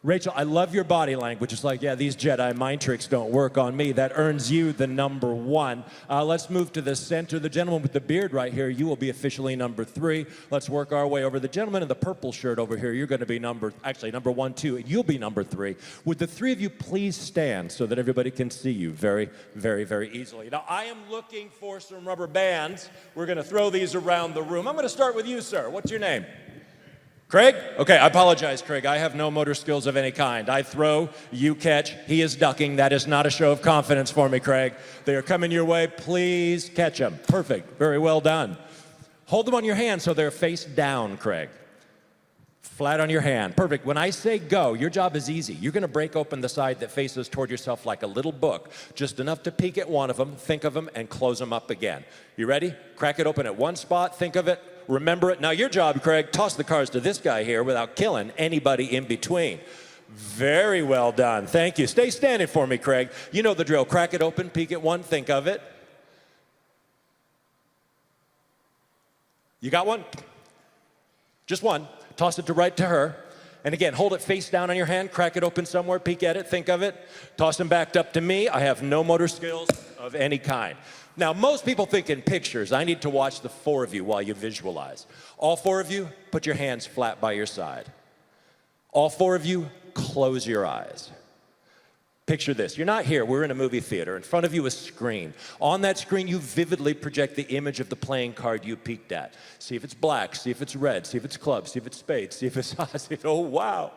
Rachel, I love your body language. It's like, yeah, these Jedi mind tricks don't work on me. That earns you the number 1. Let's move to the center. The gentleman with the beard right here, you will be officially number 3. Let's work our way over. The gentleman in the purple shirt over here, you're going to be number 1, 2, and you'll be number 3. Would the 3 of you please stand so that everybody can see you very, very, very easily? Now, I am looking for some rubber bands. We're going to throw these around the room. I'm going to start with you, sir. What's your name? Craig? Okay, I apologize, Craig. I have no motor skills of any kind. I throw, you catch, he is ducking. That is not a show of confidence for me, Craig. They are coming your way. Please catch them. Perfect. Very well done. Hold them on your hand so they're face down, Craig. Flat on your hand. Perfect. When I say go, your job is easy. You're going to break open the side that faces toward yourself like a little book, just enough to peek at one of them, think of them, and close them up again. You ready? Crack it open at one spot, think of it, remember it. Now your job, Craig, toss the cards to this guy here without killing anybody in between. Very well done. Thank you. Stay standing for me, Craig. You know the drill. Crack it open, peek at one, think of it. You got one? Just one. Toss it to her. And again, hold it face down on your hand, crack it open somewhere, peek at it, think of it. Toss them back up to me. I have no motor skills of any kind. Now, most people think in pictures. I need to watch the 4 of you while you visualize. All 4 of you, put your hands flat by your side. All 4 of you, close your eyes. Picture this. You're not here. We're in a movie theater. In front of you, a screen. On that screen, you vividly project the image of the playing card you peeked at. See if it's black. See if it's red. See if it's clubs. See if it's spades. See if it's... oh, wow.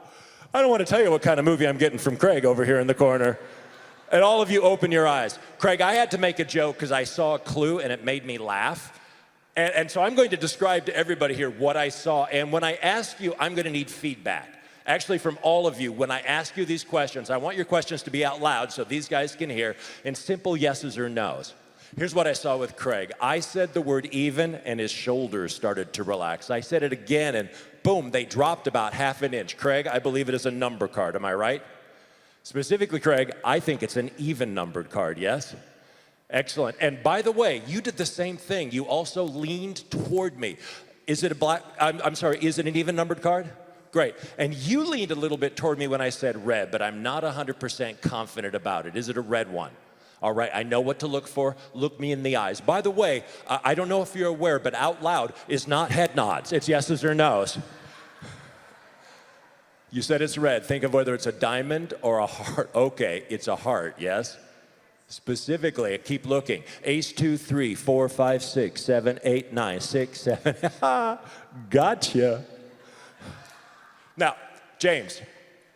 I don't want to tell you what kind of movie I'm getting from Craig over here in the corner. And all of you open your eyes. Craig, I had to make a joke because I saw a clue and it made me laugh. And so I'm going to describe to everybody here what I saw. And when I ask you, I'm going to need feedback. Actually, from all of you, when I ask you these questions, I want your questions to be out loud so these guys can hear in simple yeses or nos. Here's what I saw with Craig. I said the word even and his shoulders started to relax. I said it again and boom, they dropped about ½ an inch. Craig, I believe it is a number card. Am I right? Specifically, Craig, I think it's an even numbered card, yes? Excellent. And by the way, you did the same thing. You also leaned toward me. Is it is it an even numbered card? Great. And you leaned a little bit toward me when I said red, but I'm not 100% confident about it. Is it a red one? All right, I know what to look for. Look me in the eyes. By the way, I don't know if you're aware, but out loud is not head nods. It's yeses or nos. You said it's red. Think of whether it's a diamond or a heart. Okay, it's a heart, yes? Specifically, keep looking. Ace, 2, 3, 4, 5, 6, 7, 8, 9, 6, 7. Gotcha. Now, James,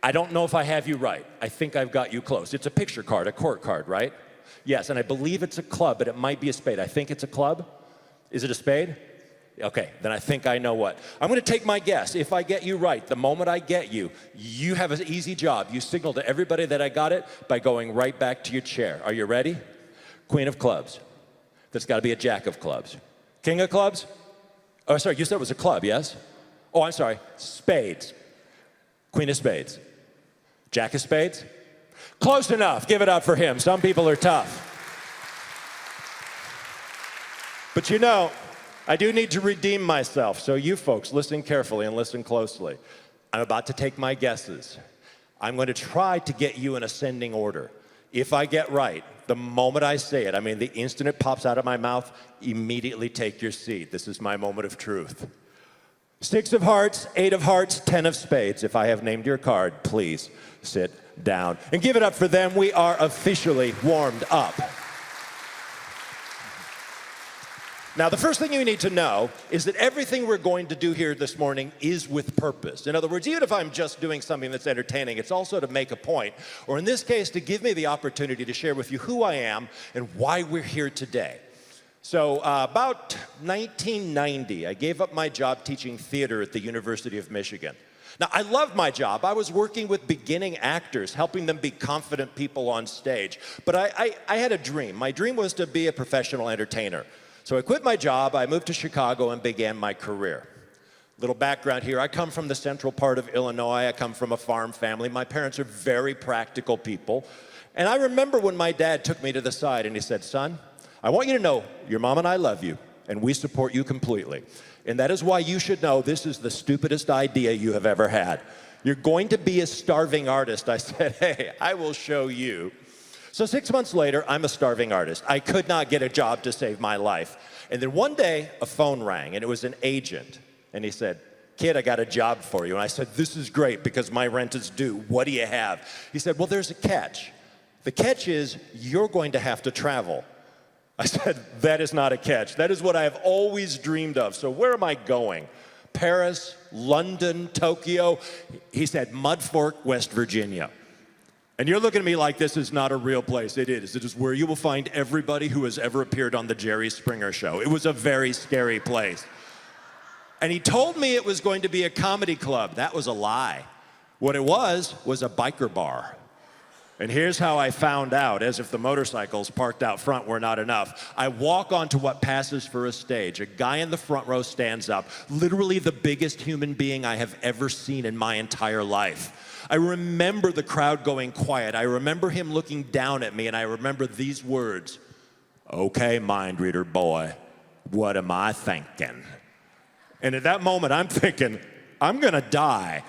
I don't know if I have you right. I think I've got you close. It's a picture card, a court card, right? Yes, and I believe it's a club, but it might be a spade. I think it's a club. Is it a spade? Okay, then I think I know what. I'm going to take my guess. If I get you right, the moment I get you, you have an easy job. You signal to everybody that I got it by going right back to your chair. Are you ready? Queen of clubs. That's got to be a jack of clubs. King of clubs? Oh, sorry, you said it was a club, yes? Oh, I'm sorry. Spades. Queen of spades. Jack of spades? Close enough. Give it up for him. Some people are tough. But you know, I do need to redeem myself, so you folks, listen carefully and listen closely. I'm about to take my guesses. I'm going to try to get you in ascending order. If I get right, the moment I say it, I mean the instant it pops out of my mouth, immediately take your seat. This is my moment of truth. 6 of hearts, 8 of hearts, 10 of spades. If I have named your card, please sit down. And give it up for them. We are officially warmed up. Now, the first thing you need to know is that everything we're going to do here this morning is with purpose. In other words, even if I'm just doing something that's entertaining, it's also to make a point, or in this case, to give me the opportunity to share with you who I am and why we're here today. So about 1990, I gave up my job teaching theater at the University of Michigan. Now, I loved my job. I was working with beginning actors, helping them be confident people on stage. But I had a dream. My dream was to be a professional entertainer. So I quit my job, I moved to Chicago and began my career. Little background here, I come from the central part of Illinois. I come from a farm family. My parents are very practical people. And I remember when my dad took me to the side and he said, "Son, I want you to know your mom and I love you and we support you completely. And that is why you should know this is the stupidest idea you have ever had. You're going to be a starving artist. I said, hey, I will show you. So 6 months later, I'm a starving artist. I could not get a job to save my life. And then one day, a phone rang, and it was an agent. And he said, kid, I got a job for you. And I said, this is great because my rent is due. What do you have? He said, well, there's a catch. The catch is you're going to have to travel. I said, that is not a catch. That is what I have always dreamed of. So where am I going? Paris, London, Tokyo? He said, Mud Fork, West Virginia. And you're looking at me like this is not a real place. It is. It is where you will find everybody who has ever appeared on the Jerry Springer Show. It was a very scary place. And he told me it was going to be a comedy club. That was a lie. What it was a biker bar. And here's how I found out, as if the motorcycles parked out front were not enough. I walk onto what passes for a stage. A guy in the front row stands up, literally the biggest human being I have ever seen in my entire life. I remember the crowd going quiet. I remember him looking down at me, and I remember these words, okay, mind reader boy, what am I thinking? And at that moment, I'm thinking, I'm gonna die.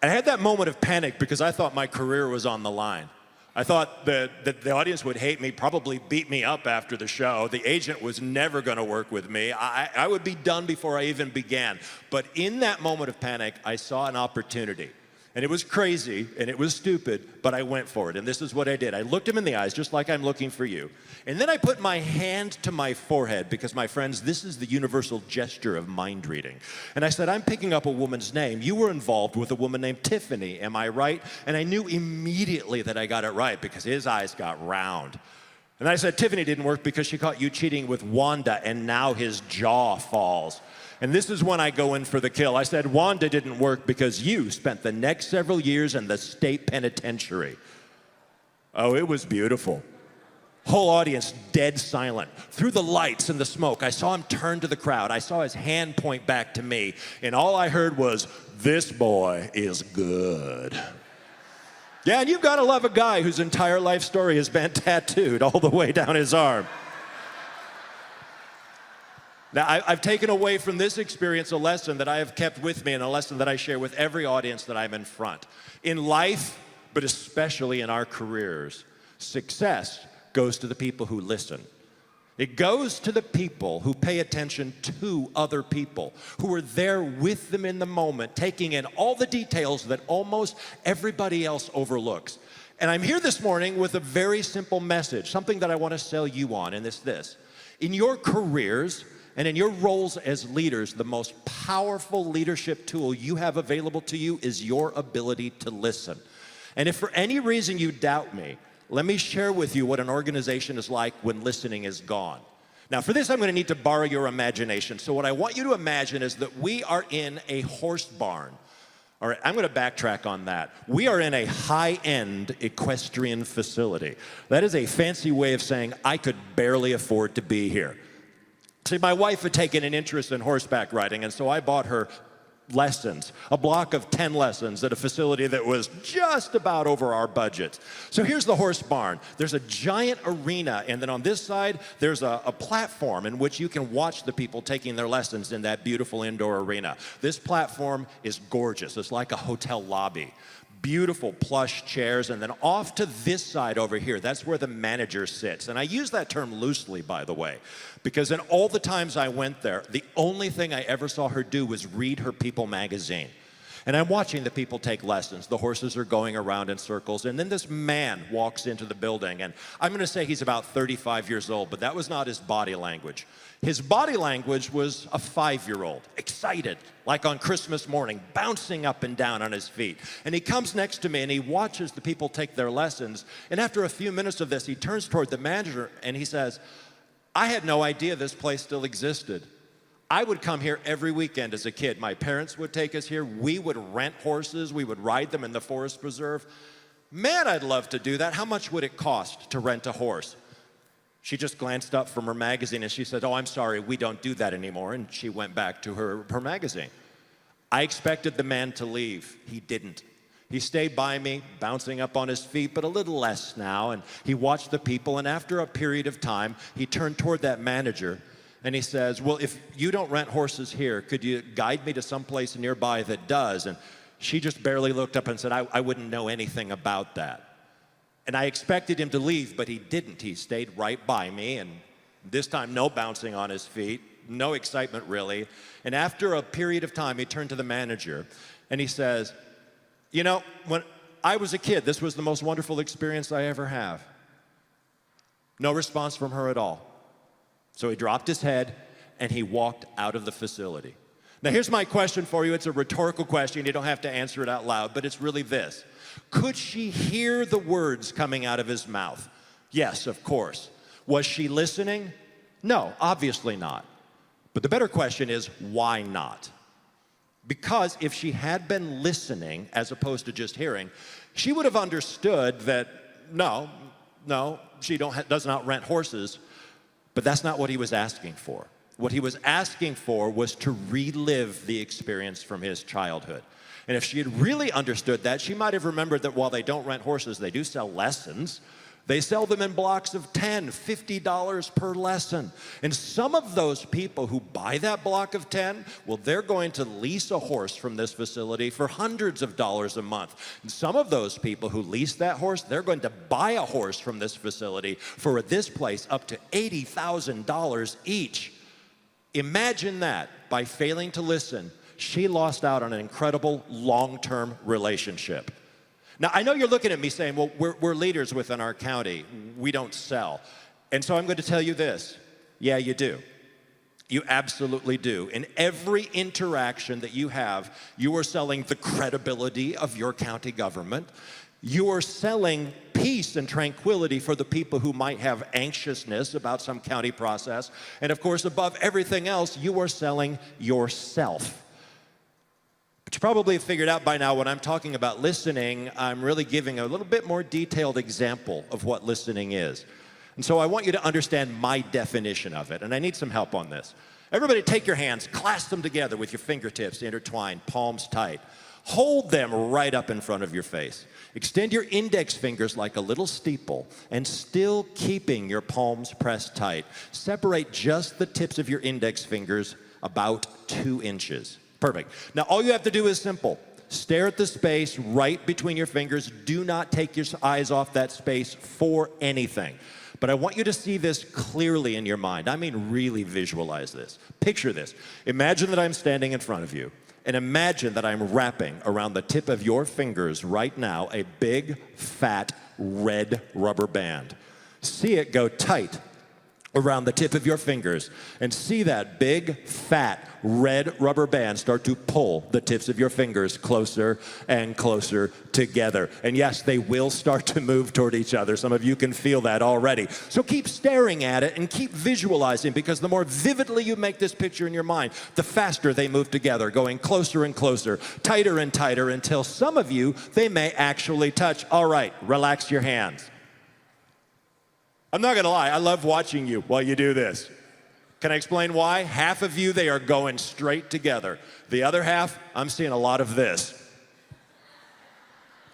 I had that moment of panic because I thought my career was on the line. I thought that the audience would hate me, probably beat me up after the show. The agent was never gonna work with me. I would be done before I even began. But in that moment of panic, I saw an opportunity. And it was crazy, and it was stupid, but I went for it. And this is what I did. I looked him in the eyes, just like I'm looking for you. And then I put my hand to my forehead, because, my friends, this is the universal gesture of mind reading. And I said, I'm picking up a woman's name. You were involved with a woman named Tiffany, am I right? And I knew immediately that I got it right, because his eyes got round. And I said, Tiffany didn't work because she caught you cheating with Wanda, and now his jaw falls. And this is when I go in for the kill. I said, Wanda didn't work because you spent the next several years in the state penitentiary. Oh, it was beautiful. Whole audience dead silent. Through the lights and the smoke, I saw him turn to the crowd. I saw his hand point back to me. And all I heard was, this boy is good. Yeah, and you've got to love a guy whose entire life story has been tattooed all the way down his arm. Now, I've taken away from this experience a lesson that I have kept with me and a lesson that I share with every audience that I'm in front. In life, but especially in our careers, success goes to the people who listen. It goes to the people who pay attention to other people, who are there with them in the moment, taking in all the details that almost everybody else overlooks. And I'm here this morning with a very simple message, something that I want to sell you on, and it's this. In your careers, and in your roles as leaders, the most powerful leadership tool you have available to you is your ability to listen. And if for any reason you doubt me, let me share with you what an organization is like when listening is gone. Now, for this, I'm going to need to borrow your imagination. So what I want you to imagine is that we are in a horse barn. All right, I'm going to backtrack on that. We are in a high-end equestrian facility. That is a fancy way of saying I could barely afford to be here. See, my wife had taken an interest in horseback riding, and so I bought her lessons, a block of 10 lessons at a facility that was just about over our budget. So here's the horse barn. There's a giant arena, and then on this side, there's a platform in which you can watch the people taking their lessons in that beautiful indoor arena. This platform is gorgeous. It's like a hotel lobby. Beautiful plush chairs, and then off to this side over here, that's where the manager sits. And I use that term loosely, by the way, because in all the times I went there, the only thing I ever saw her do was read her People magazine. And I'm watching the people take lessons. The horses are going around in circles, and then this man walks into the building, and I'm going to say he's about 35 years old, but that was not his body language. His body language was a 5-year-old, excited, like on Christmas morning, bouncing up and down on his feet. And he comes next to me and he watches the people take their lessons. And after a few minutes of this, he turns toward the manager and he says, I had no idea this place still existed. I would come here every weekend as a kid. My parents would take us here. We would rent horses. We would ride them in the forest preserve. Man, I'd love to do that. How much would it cost to rent a horse? She just glanced up from her magazine and she said, oh, I'm sorry, we don't do that anymore. And she went back to her magazine. I expected the man to leave. He didn't. He stayed by me, bouncing up on his feet, but a little less now. And he watched the people. And after a period of time, he turned toward that manager and he says, well, if you don't rent horses here, could you guide me to someplace nearby that does? And She just barely looked up and said, I wouldn't know anything about that. And I expected him to leave, but he didn't. He stayed right by me, and this time no bouncing on his feet, no excitement really. And after a period of time, he turned to the manager and he says, you know, when I was a kid, this was the most wonderful experience I ever have. No response from her at all. So he dropped his head and he walked out of the facility. Now here's my question for you. It's a rhetorical question. You don't have to answer it out loud, but it's really this. Could she hear the words coming out of his mouth? Yes, of course. Was she listening? No, obviously not. But the better question is, why not? Because if she had been listening as opposed to just hearing, she would have understood that no, she does not rent horses, but that's not what he was asking for. What he was asking for was to relive the experience from his childhood. And if she had really understood that, she might have remembered that while they don't rent horses, they do sell lessons. They sell them in blocks of $10, $50 per lesson. And some of those people who buy that block of 10, well, they're going to lease a horse from this facility for hundreds of dollars a month. And some of those people who lease that horse, they're going to buy a horse from this facility for this place up to $80,000 each. Imagine that. By failing to listen, she lost out on an incredible long-term relationship. Now, I know you're looking at me saying, well, we're leaders within our county. We don't sell. And so I'm going to tell you this. Yeah, you do. You absolutely do. In every interaction that you have, you are selling the credibility of your county government. You are selling peace and tranquility for the people who might have anxiousness about some county process. And of course, above everything else, you are selling yourself. But you probably have figured out by now when I'm talking about listening, I'm really giving a little bit more detailed example of what listening is. And so I want you to understand my definition of it, and I need some help on this. Everybody take your hands, clasp them together with your fingertips intertwined, palms tight. Hold them right up in front of your face. Extend your index fingers like a little steeple, and still keeping your palms pressed tight. Separate just the tips of your index fingers about 2 inches. Perfect. Now, all you have to do is simple. Stare at the space right between your fingers. Do not take your eyes off that space for anything. But I want you to see this clearly in your mind. I mean, really visualize this. Picture this. Imagine that I'm standing in front of you, and imagine that I'm wrapping around the tip of your fingers right now a big, fat, red rubber band. See it go tight around the tip of your fingers, and see that big, fat, red rubber band start to pull the tips of your fingers closer and closer together. And yes, they will start to move toward each other. Some of you can feel that already. So keep staring at it and keep visualizing, because the more vividly you make this picture in your mind, the faster they move together, going closer and closer, tighter and tighter, until some of you, they may actually touch. All right, relax your hands. I'm not gonna lie, I love watching you while you do this. Can I explain why? Half of you, they are going straight together. The other half, I'm seeing a lot of this.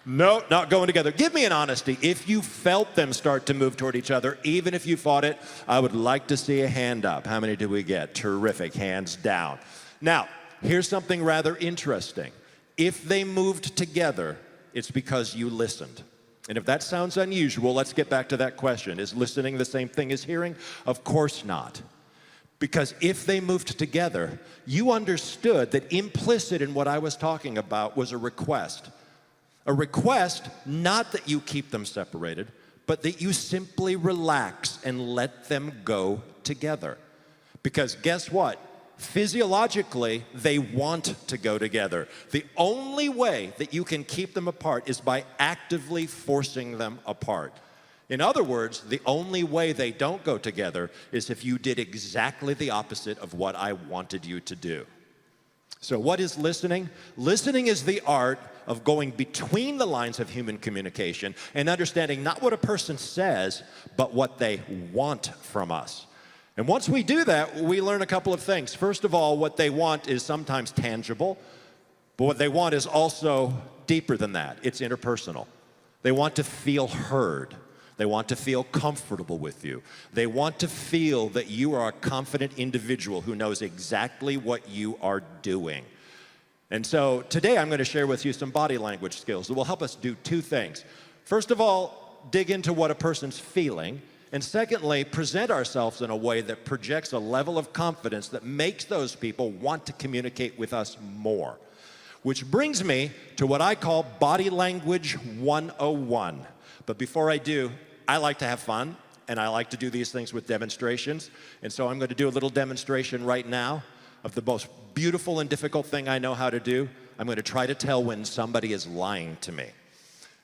No, not going together. Give me an honesty. If you felt them start to move toward each other, even if you fought it, I would like to see a hand up. How many do we get? Terrific, hands down. Now, here's something rather interesting. If they moved together, it's because you listened. And if that sounds unusual, let's get back to that question. Is listening the same thing as hearing? Of course not. Because if they moved together, you understood that implicit in what I was talking about was a request. A request, not that you keep them separated, but that you simply relax and let them go together. Because guess what? Physiologically, they want to go together. The only way that you can keep them apart is by actively forcing them apart. In other words, the only way they don't go together is if you did exactly the opposite of what I wanted you to do. So what is listening? Listening is the art of going between the lines of human communication and understanding not what a person says, but what they want from us. And once we do that, we learn a couple of things. First of all, what they want is sometimes tangible, but what they want is also deeper than that. It's interpersonal. They want to feel heard. They want to feel comfortable with you. They want to feel that you are a confident individual who knows exactly what you are doing. And so today I'm going to share with you some body language skills that will help us do two things. First of all, dig into what a person's feeling. And secondly, present ourselves in a way that projects a level of confidence that makes those people want to communicate with us more. Which brings me to what I call Body Language 101. But before I do, I like to have fun, and I like to do these things with demonstrations. And so I'm going to do a little demonstration right now of the most beautiful and difficult thing I know how to do. I'm going to try to tell when somebody is lying to me.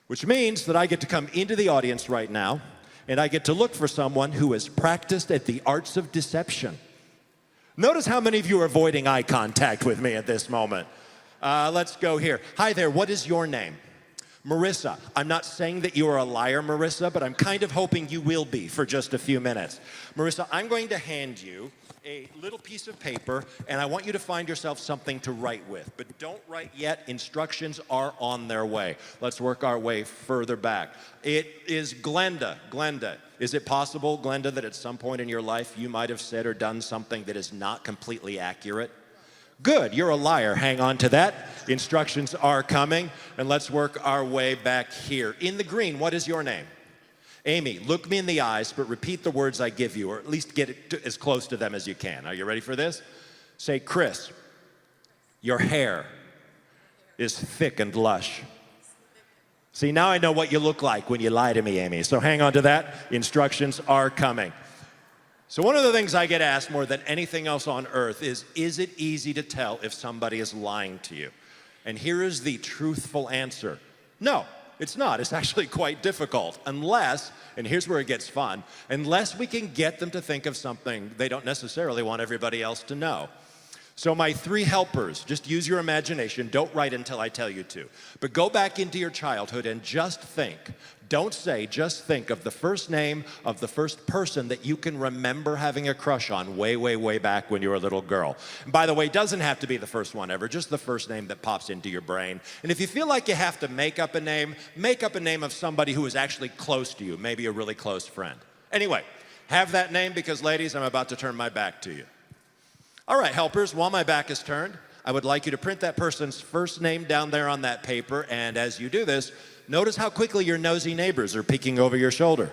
Which means that I get to come into the audience right now, and I get to look for someone who has practiced at the arts of deception. Notice how many of you are avoiding eye contact with me at this moment. Let's go here. Hi there, what is your name? Marissa. I'm not saying that you are a liar, Marissa, but I'm kind of hoping you will be for just a few minutes. Marissa, I'm going to hand you a little piece of paper, and I want you to find yourself something to write with. But don't write yet. Instructions are on their way. Let's work our way further back. It is Glenda. Glenda, is it possible, Glenda, that at some point in your life you might have said or done something that is not completely accurate? Good, you're a liar. Hang on to that. Instructions are coming, and let's work our way back here. In the green, what is your name? Amy, look me in the eyes, but repeat the words I give you, or at least get it as close to them as you can. Are you ready for this? Say, Chris, your hair is thick and lush. See, now I know what you look like when you lie to me, Amy. So hang on to that. Instructions are coming. So one of the things I get asked more than anything else on earth is it easy to tell if somebody is lying to you? And here is the truthful answer. No, it's not. It's actually quite difficult unless, and here's where it gets fun, unless we can get them to think of something they don't necessarily want everybody else to know. So my three helpers, just use your imagination. Don't write until I tell you to. But go back into your childhood and just think. Don't say, just think of the first name of the first person that you can remember having a crush on way, way, way back when you were a little girl. And by the way, it doesn't have to be the first one ever, just the first name that pops into your brain. And if you feel like you have to make up a name of somebody who is actually close to you, maybe a really close friend. Anyway, have that name because, ladies, I'm about to turn my back to you. All right, helpers, while my back is turned, I would like you to print that person's first name down there on that paper, and as you do this, notice how quickly your nosy neighbors are peeking over your shoulder.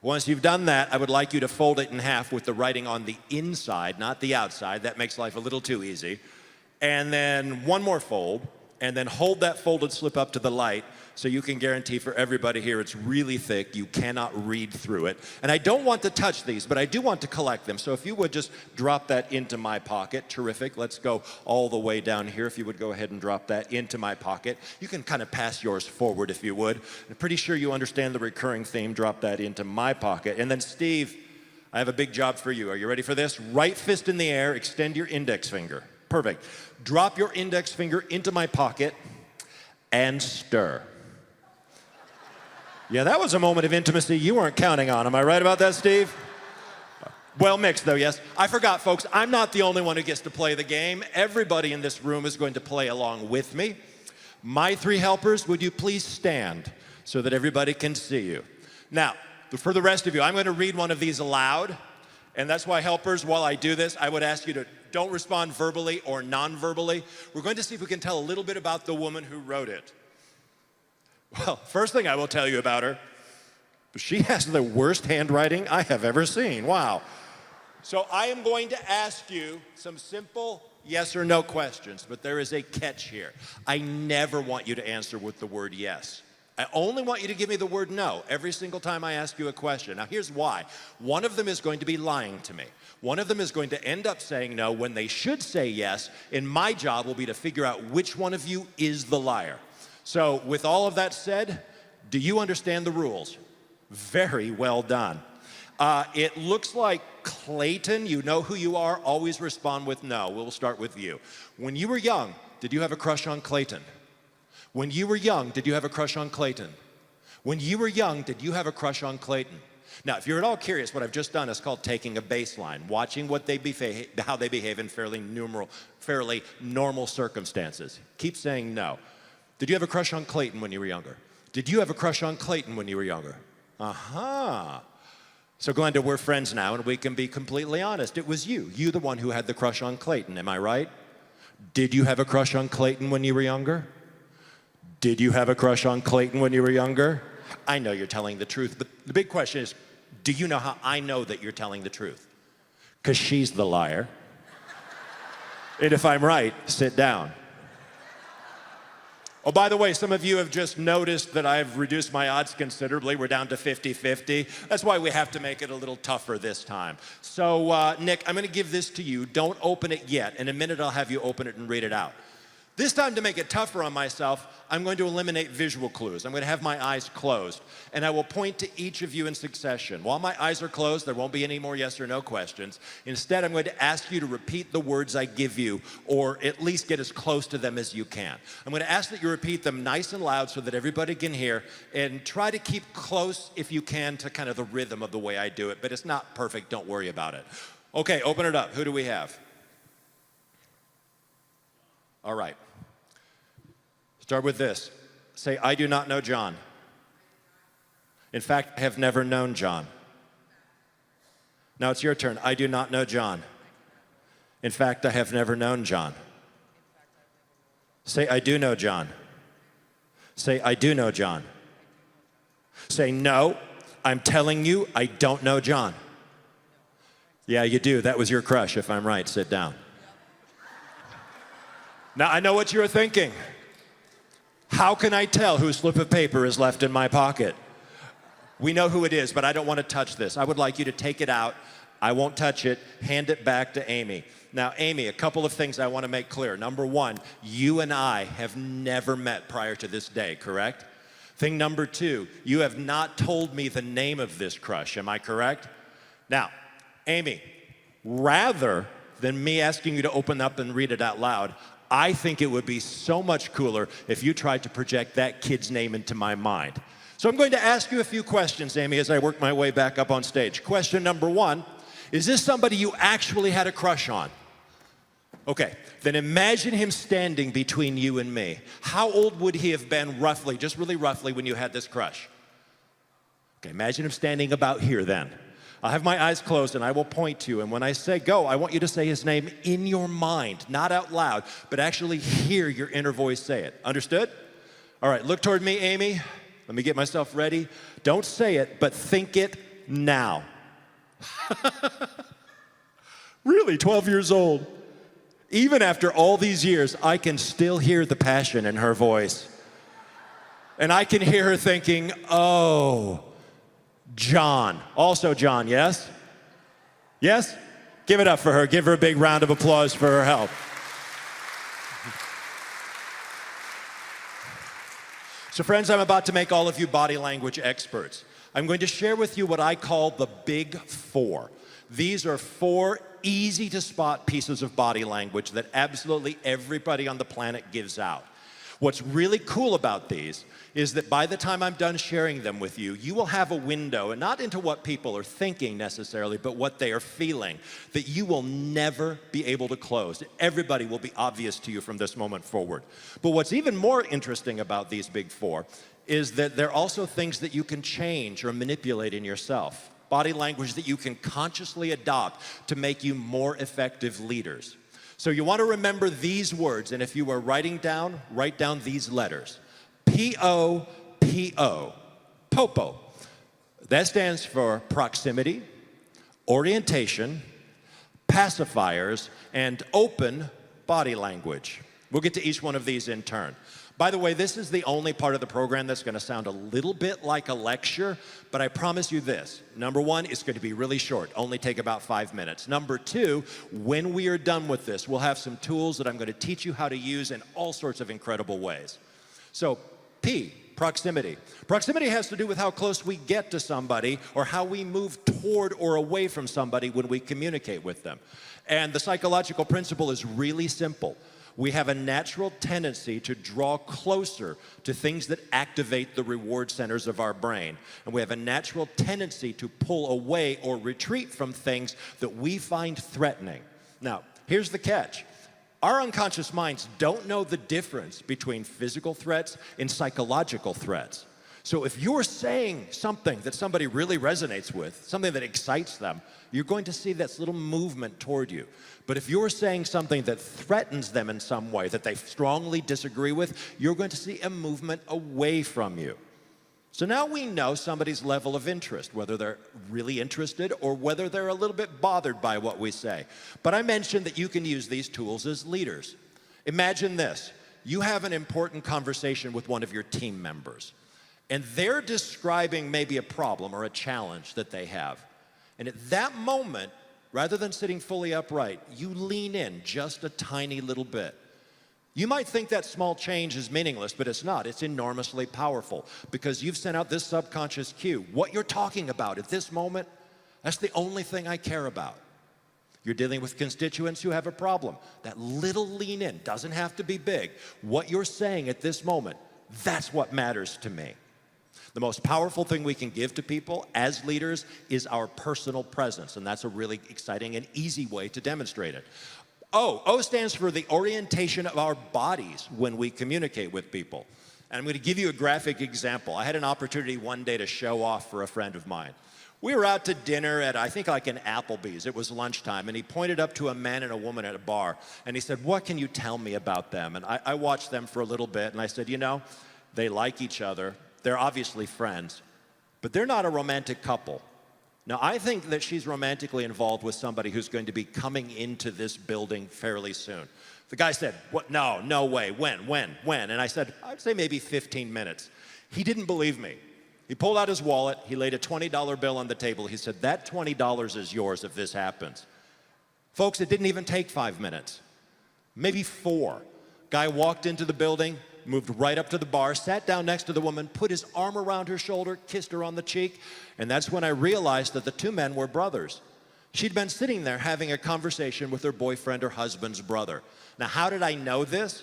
Once you've done that, I would like you to fold it in half with the writing on the inside, not the outside. That makes life a little too easy. And then one more fold, and then hold that folded slip up to the light so you can guarantee for everybody here it's really thick. You cannot read through it. And I don't want to touch these, but I do want to collect them. So if you would just drop that into my pocket. Terrific. Let's go all the way down here. If you would go ahead and drop that into my pocket. You can kind of pass yours forward if you would. I'm pretty sure you understand the recurring theme. Drop that into my pocket. And then Steve, I have a big job for you. Are you ready for this? Right fist in the air. Extend your index finger. Perfect. Drop your index finger into my pocket and stir. Yeah, that was a moment of intimacy you weren't counting on. Am I right about that, Steve? Well mixed, though, yes. I forgot, folks, I'm not the only one who gets to play the game. Everybody in this room is going to play along with me. My three helpers, would you please stand so that everybody can see you? Now, for the rest of you, I'm going to read one of these aloud. And that's why, helpers, while I do this, I would ask you to don't respond verbally or non-verbally. We're going to see if we can tell a little bit about the woman who wrote it. Well, first thing I will tell you about her, she has the worst handwriting I have ever seen. Wow. So I am going to ask you some simple yes or no questions, but there is a catch here. I never want you to answer with the word yes. I only want you to give me the word no every single time I ask you a question. Now, here's why. One of them is going to be lying to me. One of them is going to end up saying no when they should say yes, and my job will be to figure out which one of you is the liar. So, with all of that said, do you understand the rules? Very well done. It looks like Clayton, you know who you are, always respond with no. We'll start with you. When you were young, did you have a crush on Clayton? When you were young, did you have a crush on Clayton? When you were young, did you have a crush on Clayton? Now, if you're at all curious, what I've just done is called taking a baseline, watching how they behave in fairly normal circumstances. Keep saying no. Did you have a crush on Clayton when you were younger? Did you have a crush on Clayton when you were younger? Aha. So, Glenda, we're friends now, and we can be completely honest. It was you the one who had the crush on Clayton, am I right? Did you have a crush on Clayton when you were younger? Did you have a crush on Clayton when you were younger? I know you're telling the truth, but the big question is, do you know how I know that you're telling the truth? Because she's the liar. And if I'm right, sit down. Oh, by the way, some of you have just noticed that I've reduced my odds considerably. We're down to 50-50. That's why we have to make it a little tougher this time. So, Nick, I'm going to give this to you. Don't open it yet. In a minute, I'll have you open it and read it out. This time, to make it tougher on myself, I'm going to eliminate visual clues. I'm going to have my eyes closed, and I will point to each of you in succession. While my eyes are closed, there won't be any more yes or no questions. Instead, I'm going to ask you to repeat the words I give you, or at least get as close to them as you can. I'm going to ask that you repeat them nice and loud so that everybody can hear, and try to keep close, if you can, to kind of the rhythm of the way I do it, but it's not perfect. Don't worry about it. Okay, open it up. Who do we have? All right. Start with this. Say, I do not know John. In fact, I have never known John. Now it's your turn. I do not know John. In fact, I have never known John. Say, I do know John. Say, I do know John. Say, no, I'm telling you, I don't know John. Yeah, you do. That was your crush, if I'm right. Sit down. Now, I know what you're thinking. How can I tell whose slip of paper is left in my pocket? We know who it is, but I don't want to touch this. I would like you to take it out. I won't touch it. Hand it back to Amy. Now, Amy, a couple of things I want to make clear. Number one, you and I have never met prior to this day, correct? Thing number two, you have not told me the name of this crush. Am I correct? Now, Amy, rather than me asking you to open up and read it out loud, I think it would be so much cooler if you tried to project that kid's name into my mind. So I'm going to ask you a few questions, Amy, as I work my way back up on stage. Question number one, is this somebody you actually had a crush on? Okay, then imagine him standing between you and me. How old would he have been roughly, just really roughly, when you had this crush? Okay, imagine him standing about here then. I'll have my eyes closed and I will point to you, and when I say go, I want you to say his name in your mind, not out loud, but actually hear your inner voice say it. Understood? All right, look toward me, Amy. Let me get myself ready. Don't say it, but think it now. Really, 12 years old. Even after all these years, I can still hear the passion in her voice. And I can hear her thinking, oh, John. Also John, yes? Yes? Give it up for her. Give her a big round of applause for her help. So friends, I'm about to make all of you body language experts. I'm going to share with you what I call the Big Four. These are 4 easy to spot pieces of body language that absolutely everybody on the planet gives out. What's really cool about these is that by the time I'm done sharing them with you, you will have a window, and not into what people are thinking necessarily, but what they are feeling, that you will never be able to close. Everybody will be obvious to you from this moment forward. But what's even more interesting about these Big Four is that they're also things that you can change or manipulate in yourself. Body language that you can consciously adopt to make you more effective leaders. So you want to remember these words, and if you are writing down, write down these letters. P-O-P-O, POPO. That stands for proximity, orientation, pacifiers, and open body language. We'll get to each one of these in turn. By the way, this is the only part of the program that's going to sound a little bit like a lecture, but I promise you this. Number one, it's going to be really short, only take about 5 minutes. Number two, when we are done with this, we'll have some tools that I'm going to teach you how to use in all sorts of incredible ways. So, P, proximity. Proximity has to do with how close we get to somebody or how we move toward or away from somebody when we communicate with them. And the psychological principle is really simple. We have a natural tendency to draw closer to things that activate the reward centers of our brain. And we have a natural tendency to pull away or retreat from things that we find threatening. Now, here's the catch. Our unconscious minds don't know the difference between physical threats and psychological threats. So if you're saying something that somebody really resonates with, something that excites them, you're going to see this little movement toward you. But if you're saying something that threatens them in some way, that they strongly disagree with, you're going to see a movement away from you. So now we know somebody's level of interest, whether they're really interested or whether they're a little bit bothered by what we say. But I mentioned that you can use these tools as leaders. Imagine this. You have an important conversation with one of your team members, and they're describing maybe a problem or a challenge that they have. And at that moment, rather than sitting fully upright, you lean in just a tiny little bit. You might think that small change is meaningless, but it's not. It's enormously powerful because you've sent out this subconscious cue. What you're talking about at this moment, that's the only thing I care about. You're dealing with constituents who have a problem. That little lean in doesn't have to be big. What you're saying at this moment, that's what matters to me. The most powerful thing we can give to people as leaders is our personal presence, and that's a really exciting and easy way to demonstrate it. O stands for the orientation of our bodies when we communicate with people. And I'm going to give you a graphic example. I had an opportunity one day to show off for a friend of mine. We were out to dinner at, I think, like an Applebee's. It was lunchtime, and he pointed up to a man and a woman at a bar, and he said, "What can you tell me about them?" And I watched them for a little bit, and I said, "You know, they like each other. They're obviously friends, but they're not a romantic couple." Now, I think that she's romantically involved with somebody who's going to be coming into this building fairly soon. The guy said, "What? No way. When? And I said, "I'd say maybe 15 minutes. He didn't believe me. He pulled out his wallet. He laid a $20 bill on the table. He said, "That $20 is yours if this happens." Folks, it didn't even take 5 minutes, maybe 4. Guy walked into the building, moved right up to the bar, sat down next to the woman, put his arm around her shoulder, kissed her on the cheek, and that's when I realized that the two men were brothers. She'd been sitting there having a conversation with her boyfriend or husband's brother. Now, how did I know this?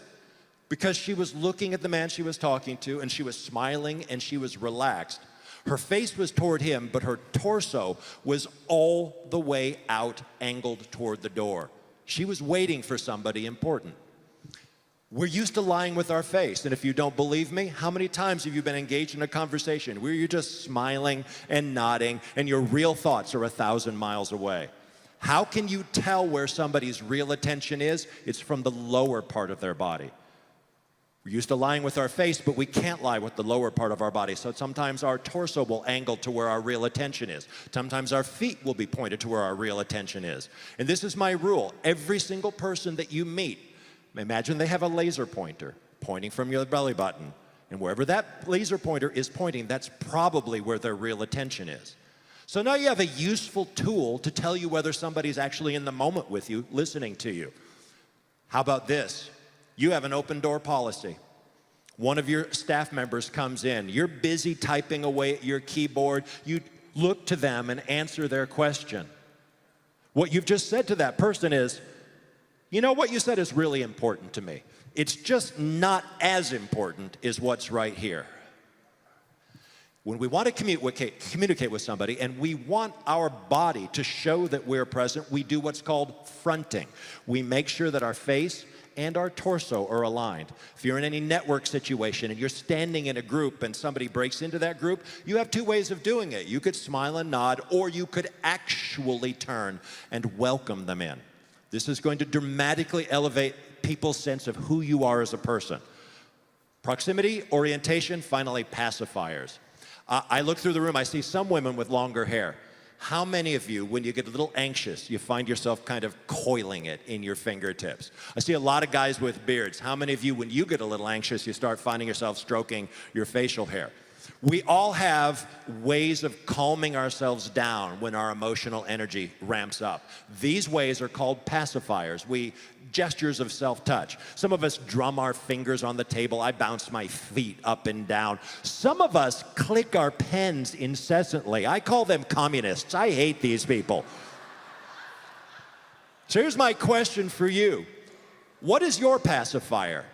Because she was looking at the man she was talking to, and she was smiling, and she was relaxed. Her face was toward him, but her torso was all the way out, angled toward the door. She was waiting for somebody important. We're used to lying with our face, and if you don't believe me, how many times have you been engaged in a conversation where you're just smiling and nodding, and your real thoughts are 1,000 miles away? How can you tell where somebody's real attention is? It's from the lower part of their body. We're used to lying with our face, but we can't lie with the lower part of our body. So sometimes our torso will angle to where our real attention is. Sometimes our feet will be pointed to where our real attention is. And this is my rule. Every single person that you meet, imagine they have a laser pointer pointing from your belly button. And wherever that laser pointer is pointing, that's probably where their real attention is. So now you have a useful tool to tell you whether somebody's actually in the moment with you, listening to you. How about this? You have an open door policy. One of your staff members comes in. You're busy typing away at your keyboard. You look to them and answer their question. What you've just said to that person is, "You know, what you said is really important to me. It's just not as important as what's right here." When we want to communicate with somebody and we want our body to show that we're present, we do what's called fronting. We make sure that our face and our torso are aligned. If you're in any network situation and you're standing in a group and somebody breaks into that group, you have 2 ways of doing it. You could smile and nod, or you could actually turn and welcome them in. This is going to dramatically elevate people's sense of who you are as a person. Proximity, orientation, finally pacifiers. I look through the room, I see some women with longer hair. How many of you, when you get a little anxious, you find yourself kind of coiling it in your fingertips? I see a lot of guys with beards. How many of you, when you get a little anxious, you start finding yourself stroking your facial hair? We all have ways of calming ourselves down when our emotional energy ramps up. These ways are called pacifiers. Gestures of self-touch. Some of us drum our fingers on the table. I bounce my feet up and down. Some of us click our pens incessantly. I call them communists. I hate these people. So here's my question for you. What is your pacifier?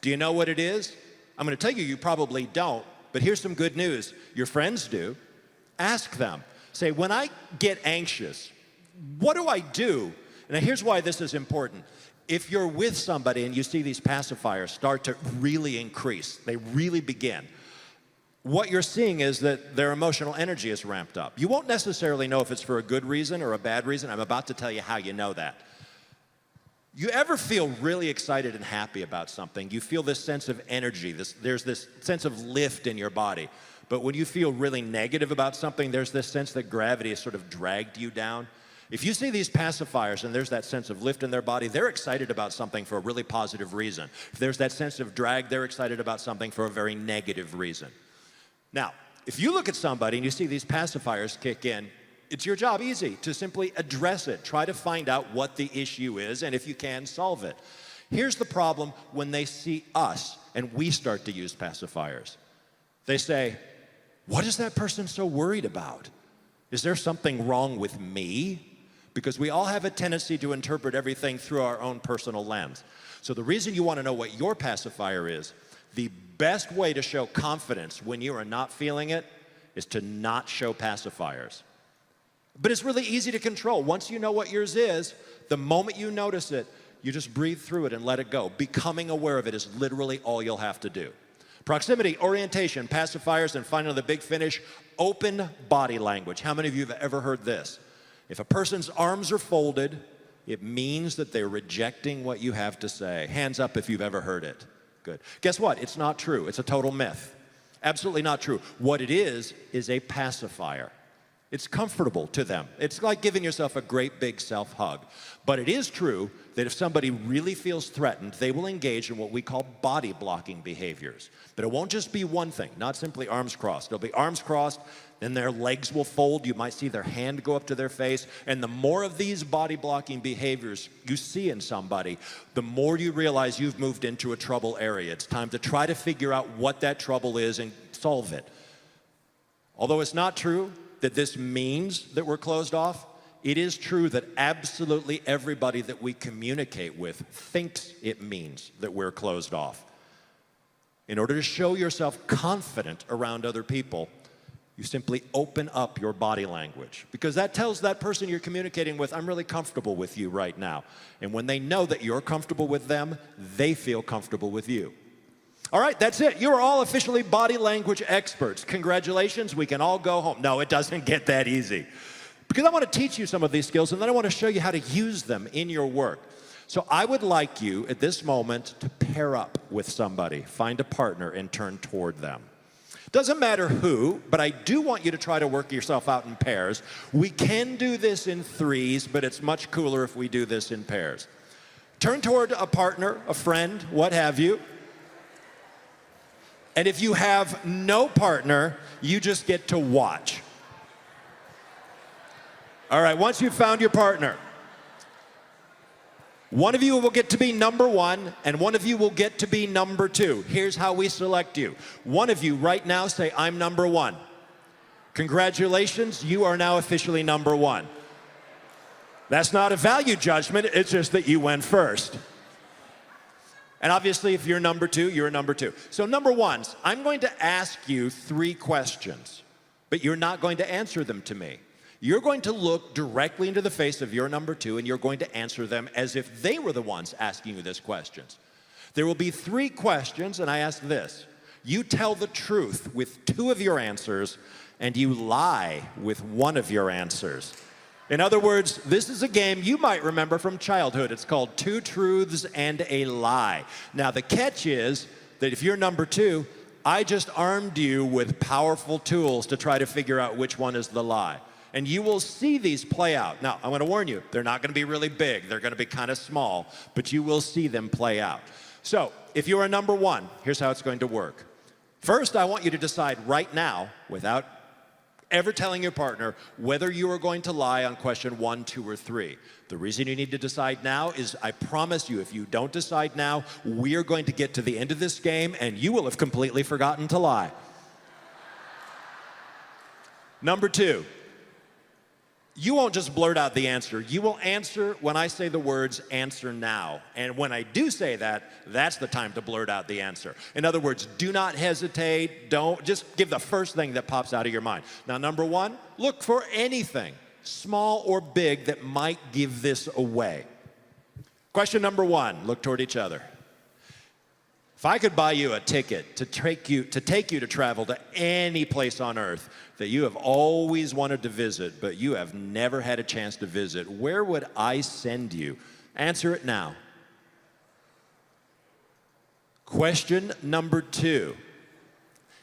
Do you know what it is? I'm going to tell you, you probably don't. But here's some good news. Your friends do. Ask them. Say, when I get anxious, what do I do? Now, here's why this is important. If you're with somebody and you see these pacifiers start to really increase, they really begin, what you're seeing is that their emotional energy is ramped up. You won't necessarily know if it's for a good reason or a bad reason. I'm about to tell you how you know that. You ever feel really excited and happy about something? You feel this sense of energy, there's this sense of lift in your body. But when you feel really negative about something, there's this sense that gravity has sort of dragged you down. If you see these pacifiers and there's that sense of lift in their body, they're excited about something for a really positive reason. If there's that sense of drag, they're excited about something for a very negative reason. Now, if you look at somebody and you see these pacifiers kick in, it's your job easy to simply address it. Try to find out what the issue is, and if you can, solve it. Here's the problem when they see us and we start to use pacifiers. They say, what is that person so worried about? Is there something wrong with me? Because we all have a tendency to interpret everything through our own personal lens. So the reason you want to know what your pacifier is, the best way to show confidence when you are not feeling it is to not show pacifiers. But it's really easy to control. Once you know what yours is, the moment you notice it, you just breathe through it and let it go. Becoming aware of it is literally all you'll have to do. Proximity, orientation, pacifiers, and finally the big finish, open body language. How many of you have ever heard this? If a person's arms are folded, it means that they're rejecting what you have to say. Hands up if you've ever heard it. Good. Guess what? It's not true. It's a total myth. Absolutely not true. What it is a pacifier. It's comfortable to them. It's like giving yourself a great big self-hug. But it is true that if somebody really feels threatened, they will engage in what we call body blocking behaviors. But it won't just be one thing, not simply arms crossed. It'll be arms crossed, then their legs will fold. You might see their hand go up to their face. And the more of these body blocking behaviors you see in somebody, the more you realize you've moved into a trouble area. It's time to try to figure out what that trouble is and solve it. Although it's not true that this means that we're closed off, it is true that absolutely everybody that we communicate with thinks it means that we're closed off. In order to show yourself confident around other people, you simply open up your body language, because that tells that person you're communicating with, I'm really comfortable with you right now. And when they know that you're comfortable with them, they feel comfortable with you. All right, that's it. You are all officially body language experts. Congratulations, we can all go home. No, it doesn't get that easy. Because I want to teach you some of these skills, and then I want to show you how to use them in your work. So I would like you, at this moment, to pair up with somebody. Find a partner and turn toward them. Doesn't matter who, but I do want you to try to work yourself out in pairs. We can do this in threes, but it's much cooler if we do this in pairs. Turn toward a partner, a friend, what have you. And if you have no partner, you just get to watch. All right, once you've found your partner, one of you will get to be number one, and one of you will get to be number two. Here's how we select you. One of you right now say, I'm number one. Congratulations, you are now officially number one. That's not a value judgment, it's just that you went first. And obviously, if you're number two, you're number two. So number ones, I'm going to ask you 3 questions, but you're not going to answer them to me. You're going to look directly into the face of your number two, and you're going to answer them as if they were the ones asking you these questions. There will be 3 questions, and I ask this. You tell the truth with 2 of your answers, and you lie with 1 of your answers. In other words, this is a game you might remember from childhood. It's called 2 Truths and a Lie. Now, the catch is that if you're number 2, I just armed you with powerful tools to try to figure out which one is the lie. And you will see these play out. Now, I want to warn you, they're not going to be really big. They're going to be kind of small, but you will see them play out. So, if you are number 1, here's how it's going to work. First, I want you to decide right now, without ever telling your partner, whether you are going to lie on question 1, 2, or 3. The reason you need to decide now is, I promise you, if you don't decide now, we are going to get to the end of this game and you will have completely forgotten to lie. Number 2, you won't just blurt out the answer. You will answer when I say the words, answer now. And when I do say that, that's the time to blurt out the answer. In other words, do not hesitate. Just give the first thing that pops out of your mind. Now, number 1, look for anything, small or big, that might give this away. Question number 1, look toward each other. If I could buy you a ticket to take you to travel to any place on earth that you have always wanted to visit, but you have never had a chance to visit, where would I send you? Answer it now. Question number 2.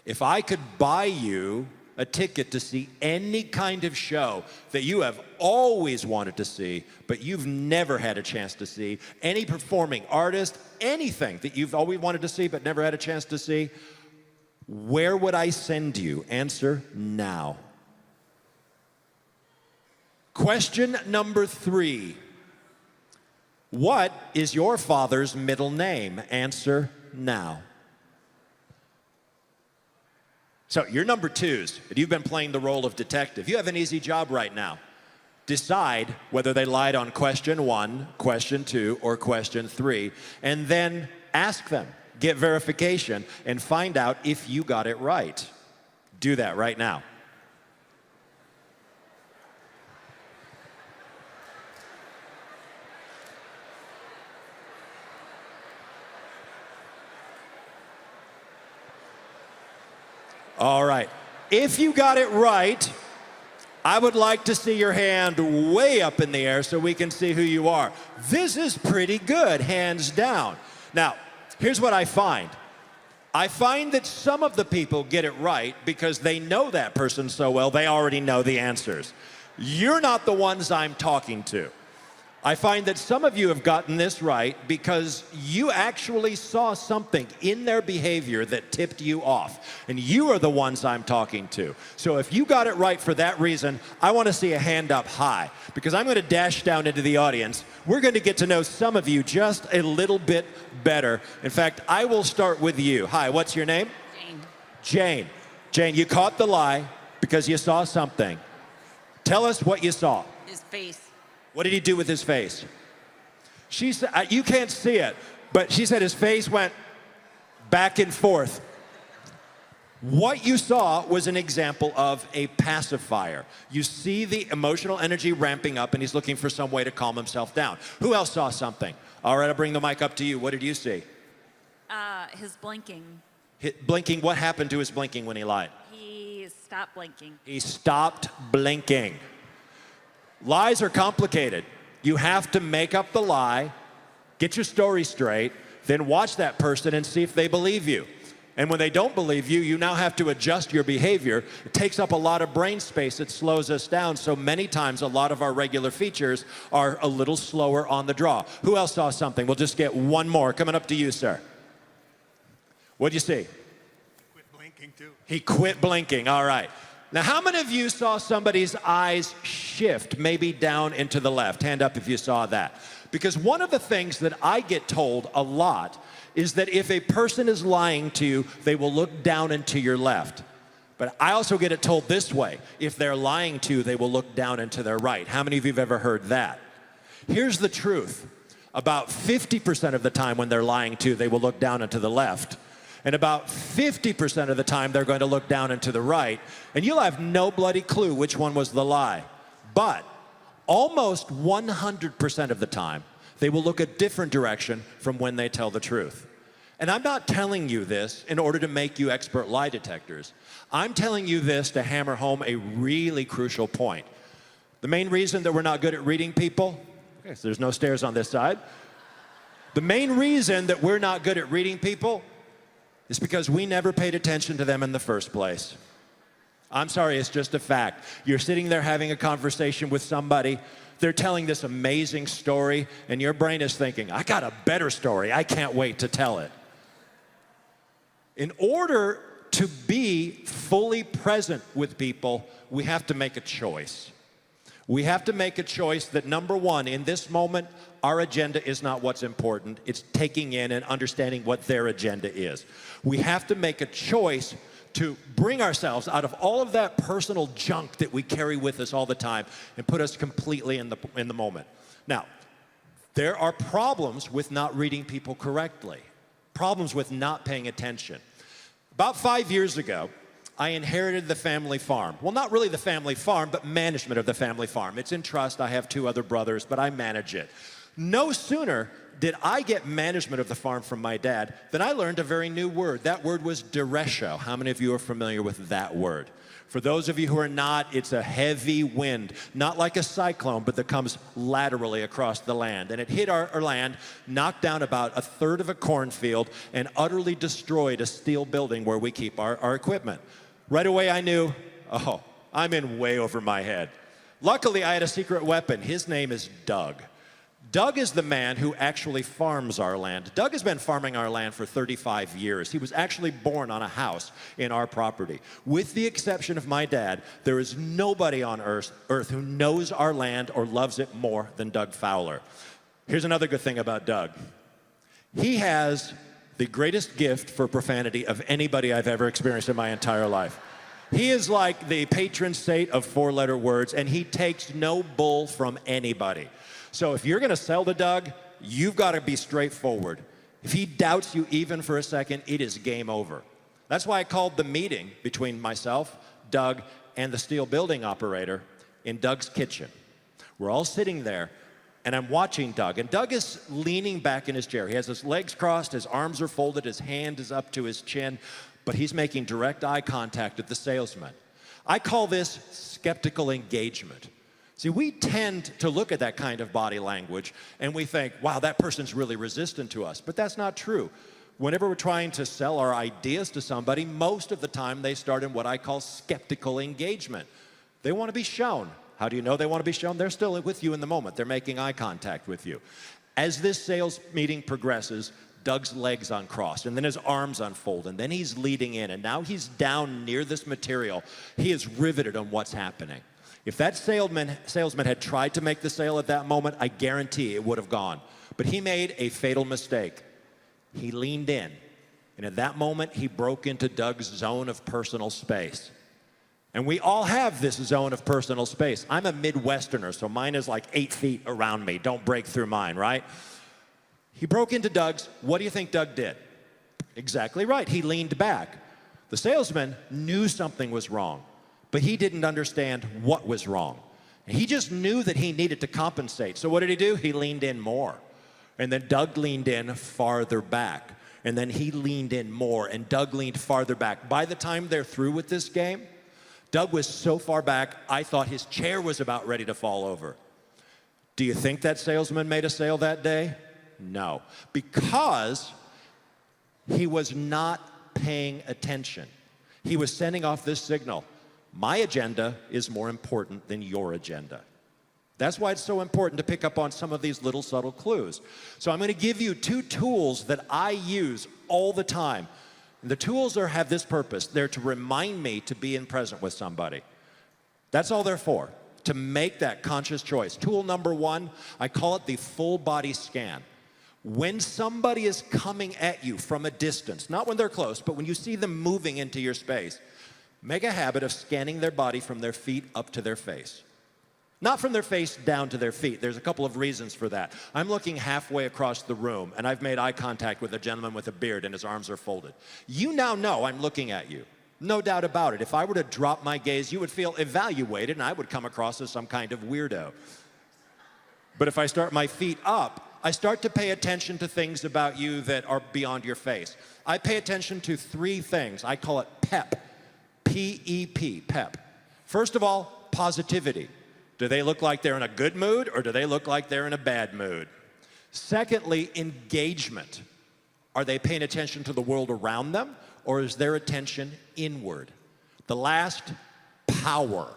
If I could buy you a ticket to see any kind of show that you have always wanted to see, but you've never had a chance to see, any performing artist, anything that you've always wanted to see but never had a chance to see, where would I send you? Answer now. Question number 3. What is your father's middle name? Answer now. So you're number 2s, and you've been playing the role of detective. You have an easy job right now. Decide whether they lied on question 1, question 2, or question 3, and then ask them, get verification, and find out if you got it right. Do that right now. All right. If you got it right, I would like to see your hand way up in the air so we can see who you are. This is pretty good, hands down. Now, here's what I find. I find that some of the people get it right because they know that person so well, they already know the answers. You're not the ones I'm talking to. I find that some of you have gotten this right because you actually saw something in their behavior that tipped you off. And you are the ones I'm talking to. So if you got it right for that reason, I want to see a hand up high because I'm going to dash down into the audience. We're going to get to know some of you just a little bit better. In fact, I will start with you. Hi, what's your name? Jane. Jane. Jane, you caught the lie because you saw something. Tell us what you saw. His face. What did he do with his face? She said, you can't see it, but she said his face went back and forth. What you saw was an example of a pacifier. You see the emotional energy ramping up, and he's looking for some way to calm himself down. Who else saw something? All right, I'll bring the mic up to you. What did you see? His blinking. Blinking, what happened to his blinking when he lied? He stopped blinking. He stopped blinking. Lies are complicated. You have to make up the lie, get your story straight, then watch that person and see if they believe you. And when they don't believe you, you now have to adjust your behavior. It takes up a lot of brain space. It slows us down. So many times, a lot of our regular features are a little slower on the draw. Who else saw something? We'll just get one more. Coming up to you, sir. What'd you see? Quit blinking, too. He quit blinking. All right. Now, how many of you saw somebody's eyes shift, maybe down and to the left? Hand up if you saw that. Because one of the things that I get told a lot is that if a person is lying to you, they will look down and to your left. But I also get it told this way. If they're lying to you, they will look down and to their right. How many of you have ever heard that? Here's the truth. About 50% of the time when they're lying to you, they will look down and to the left. And about 50% of the time, they're going to look down and to the right, and you'll have no bloody clue which one was the lie. But almost 100% of the time, they will look a different direction from when they tell the truth. And I'm not telling you this in order to make you expert lie detectors. I'm telling you this to hammer home a really crucial point. The main reason that we're not good at reading people, okay, so there's no stairs on this side. The main reason that we're not good at reading people is because we never paid attention to them in the first place. I'm sorry, it's just a fact. You're sitting there having a conversation with somebody, they're telling this amazing story, and your brain is thinking, I got a better story, I can't wait to tell it. In order to be fully present with people, we have to make a choice. We have to make a choice that, number one, in this moment, our agenda is not what's important. It's taking in and understanding what their agenda is. We have to make a choice to bring ourselves out of all of that personal junk that we carry with us all the time and put us completely in the moment. Now, there are problems with not reading people correctly, problems with not paying attention. About 5 years ago, I inherited the family farm. Well, not really the family farm, but management of the family farm. It's in trust. I have 2 other brothers, but I manage it. No sooner did I get management of the farm from my dad, then I learned a very new word. That word was derecho. How many of you are familiar with that word? For those of you who are not, it's a heavy wind, not like a cyclone, but that comes laterally across the land. And it hit our land, knocked down about a third of a cornfield, and utterly destroyed a steel building where we keep our equipment. Right away I knew, oh, I'm in way over my head. Luckily, I had a secret weapon. His name is Doug. Doug is the man who actually farms our land. Doug has been farming our land for 35 years. He was actually born on a house in our property. With the exception of my dad, there is nobody on earth who knows our land or loves it more than Doug Fowler. Here's another good thing about Doug. He has the greatest gift for profanity of anybody I've ever experienced in my entire life. He is like the patron saint of four-letter words, and he takes no bull from anybody. So if you're going to sell to Doug, you've got to be straightforward. If he doubts you even for a second, it is game over. That's why I called the meeting between myself, Doug, and the steel building operator in Doug's kitchen. We're all sitting there, and I'm watching Doug. And Doug is leaning back in his chair. He has his legs crossed, his arms are folded, his hand is up to his chin, but he's making direct eye contact with the salesman. I call this skeptical engagement. See, we tend to look at that kind of body language and we think, wow, that person's really resistant to us. But that's not true. Whenever we're trying to sell our ideas to somebody, most of the time they start in what I call skeptical engagement. They want to be shown. How do you know they want to be shown? They're still with you in the moment. They're making eye contact with you. As this sales meeting progresses, Doug's legs uncrossed, and then his arms unfold, and then he's leading in, and now he's down near this material. He is riveted on what's happening. If that salesman had tried to make the sale at that moment, I guarantee it would have gone. But he made a fatal mistake. He leaned in, and at that moment, he broke into Doug's zone of personal space. And we all have this zone of personal space. I'm a Midwesterner, so mine is like 8 feet around me. Don't break through mine, right? He broke into Doug's. What do you think Doug did? Exactly right. He leaned back. The salesman knew something was wrong, but he didn't understand what was wrong. He just knew that he needed to compensate. So what did he do? He leaned in more. And then Doug leaned in farther back. And then he leaned in more, and Doug leaned farther back. By the time they're through with this game, Doug was so far back, I thought his chair was about ready to fall over. Do you think that salesman made a sale that day? No, because he was not paying attention. He was sending off this signal. My agenda is more important than your agenda. That's why it's so important to pick up on some of these little subtle clues. So I'm going to give you 2 tools that I use all the time. And the tools have this purpose. They're to remind me to be in present with somebody. That's all they're for, to make that conscious choice. Tool number 1, I call it the full body scan. When somebody is coming at you from a distance, not when they're close, but when you see them moving into your space, make a habit of scanning their body from their feet up to their face. Not from their face down to their feet. There's a couple of reasons for that. I'm looking halfway across the room, and I've made eye contact with a gentleman with a beard, and his arms are folded. You now know I'm looking at you. No doubt about it. If I were to drop my gaze, you would feel evaluated, and I would come across as some kind of weirdo. But if I start my feet up, I start to pay attention to things about you that are beyond your face. I pay attention to 3 things. I call it PEP. P-E-P, PEP. First of all, positivity. Do they look like they're in a good mood, or do they look like they're in a bad mood? Secondly, engagement. Are they paying attention to the world around them, or is their attention inward? The last, power.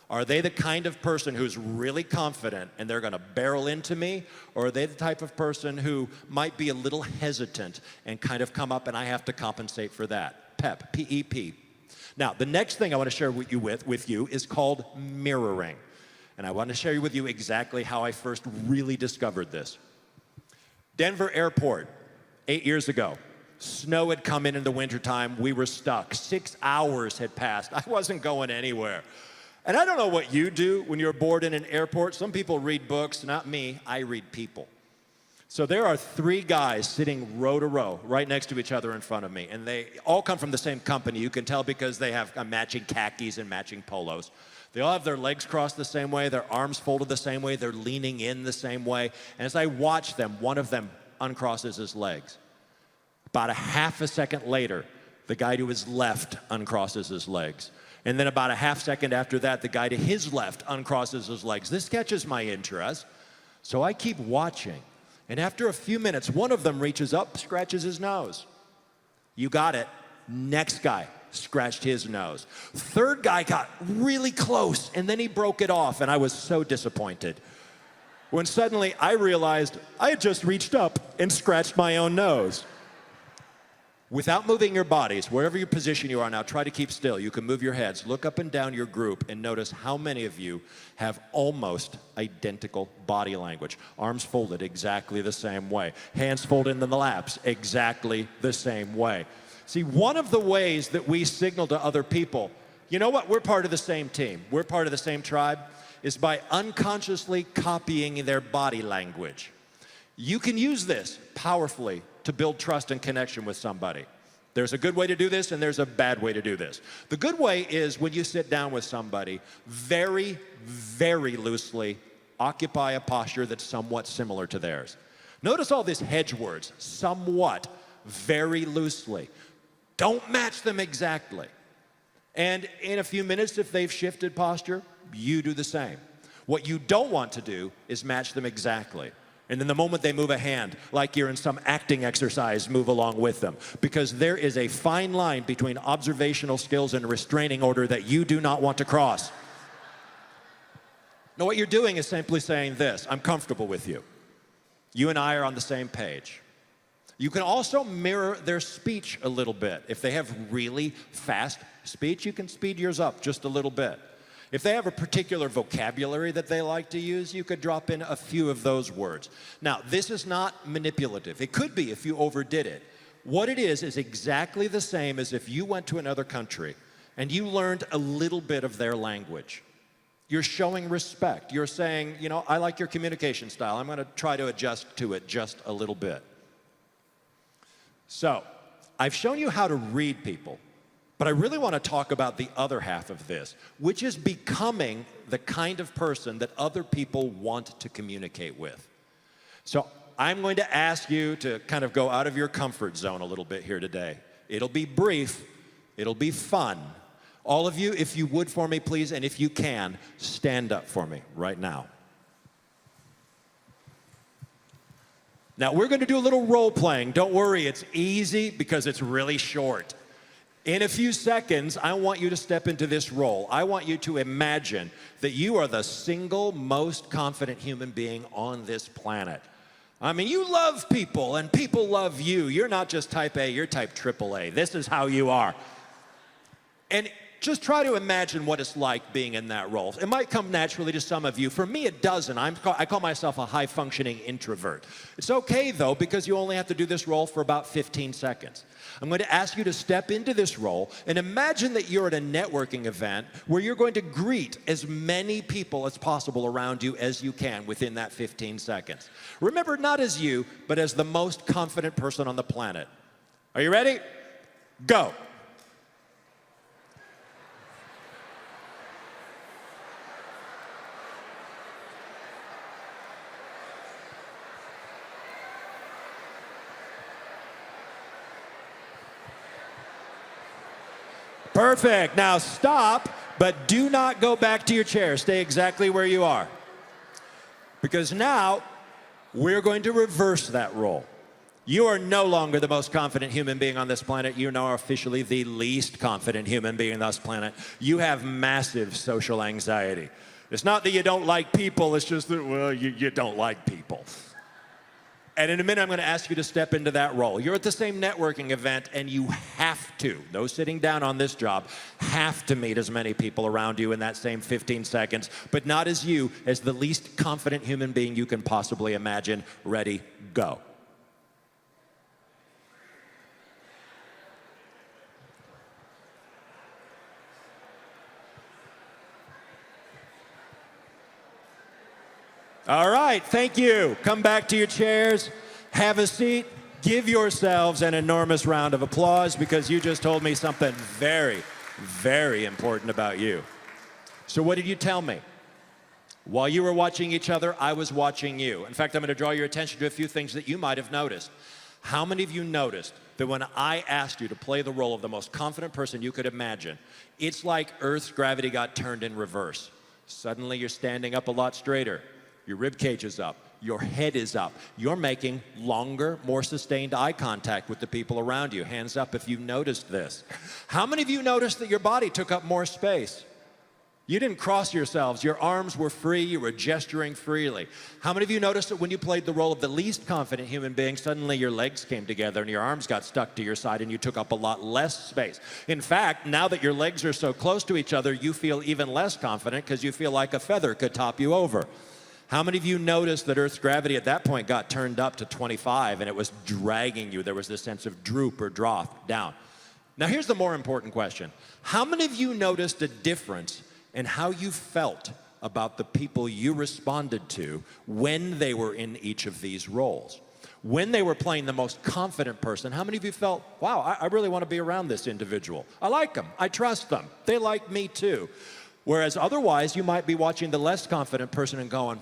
Are they the kind of person who's really confident and they're going to barrel into me, or are they the type of person who might be a little hesitant and kind of come up and I have to compensate for that? PEP, P-E-P. Now, the next thing I want to share with you is called mirroring. And I want to share with you exactly how I first really discovered this. Denver Airport, 8 years ago. Snow had come in the wintertime. We were stuck. 6 hours had passed. I wasn't going anywhere. And I don't know what you do when you're bored in an airport. Some people read books, not me. I read people. So there are 3 guys sitting row to row right next to each other in front of me. And they all come from the same company. You can tell because they have matching khakis and matching polos. They all have their legs crossed the same way, their arms folded the same way, they're leaning in the same way. And as I watch them, one of them uncrosses his legs. About a half a second later, the guy to his left uncrosses his legs. And then about a half second after that, the guy to his left uncrosses his legs. This catches my interest, so I keep watching. And after a few minutes, one of them reaches up, scratches his nose. You got it. Next guy scratched his nose. Third guy got really close, and then he broke it off, and I was so disappointed. When suddenly I realized I had just reached up and scratched my own nose. Without moving your bodies, wherever your position you are now, try to keep still. You can move your heads, look up and down your group, and notice how many of you have almost identical body language. Arms folded exactly the same way. Hands folded in the laps exactly the same way. See, one of the ways that we signal to other people, you know what, we're part of the same team, we're part of the same tribe, is by unconsciously copying their body language. You can use this powerfully to build trust and connection with somebody. There's a good way to do this, and there's a bad way to do this. The good way is when you sit down with somebody, very, very loosely occupy a posture that's somewhat similar to theirs. Notice all these hedge words, somewhat, very loosely. Don't match them exactly. And in a few minutes, if they've shifted posture, you do the same. What you don't want to do is match them exactly. And then the moment they move a hand, like you're in some acting exercise, move along with them. Because there is a fine line between observational skills and restraining order that you do not want to cross. Now, what you're doing is simply saying this: I'm comfortable with you. You and I are on the same page. You can also mirror their speech a little bit. If they have really fast speech, you can speed yours up just a little bit. If they have a particular vocabulary that they like to use, you could drop in a few of those words. Now, this is not manipulative. It could be if you overdid it. What it is exactly the same as if you went to another country and you learned a little bit of their language. You're showing respect. You're saying, you know, I like your communication style. I'm going to try to adjust to it just a little bit. So, I've shown you how to read people. But I really want to talk about the other half of this, which is becoming the kind of person that other people want to communicate with. So I'm going to ask you to kind of go out of your comfort zone a little bit here today. It'll be brief. It'll be fun. All of you, if you would for me, please, and if you can, stand up for me right now. Now, we're going to do a little role playing. Don't worry, it's easy because it's really short. In a few seconds, I want you to step into this role. I want you to imagine that you are the single most confident human being on this planet. I mean, you love people, and people love you. You're not just type A, you're type AAA. This is how you are. And just try to imagine what it's like being in that role. It might come naturally to some of you. For me, it doesn't. I call myself a high-functioning introvert. It's okay, though, because you only have to do this role for about 15 seconds. I'm going to ask you to step into this role and imagine that you're at a networking event where you're going to greet as many people as possible around you as you can within that 15 seconds. Remember, not as you, but as the most confident person on the planet. Are you ready? Go. Perfect. Now stop, but do not go back to your chair. Stay exactly where you are. Because now we're going to reverse that role. You are no longer the most confident human being on this planet. You are now officially the least confident human being on this planet. You have massive social anxiety. It's not that you don't like people, it's just that, well, you don't like people. And in a minute, I'm going to ask you to step into that role. You're at the same networking event, and you have to, those sitting down on this job, have to meet as many people around you in that same 15 seconds, but not as you, as the least confident human being you can possibly imagine. Ready, go. All right, thank you. Come back to your chairs, have a seat, give yourselves an enormous round of applause because you just told me something very, very important about you. So what did you tell me? While you were watching each other, I was watching you. In fact, I'm going to draw your attention to a few things that you might have noticed. How many of you noticed that when I asked you to play the role of the most confident person you could imagine, it's like Earth's gravity got turned in reverse? Suddenly you're standing up a lot straighter. Your rib cage is up. Your head is up. You're making longer, more sustained eye contact with the people around you. Hands up if you noticed this. How many of you noticed that your body took up more space? You didn't cross yourselves. Your arms were free. You were gesturing freely. How many of you noticed that when you played the role of the least confident human being, suddenly your legs came together and your arms got stuck to your side and you took up a lot less space? In fact, now that your legs are so close to each other, you feel even less confident because you feel like a feather could top you over. How many of you noticed that Earth's gravity at that point got turned up to 25 and it was dragging you? There was this sense of droop or drop down. Now here's the more important question. How many of you noticed a difference in how you felt about the people you responded to when they were in each of these roles? When they were playing the most confident person, how many of you felt, wow, I really want to be around this individual. I like them. I trust them. They like me too. Whereas otherwise, you might be watching the less confident person and going,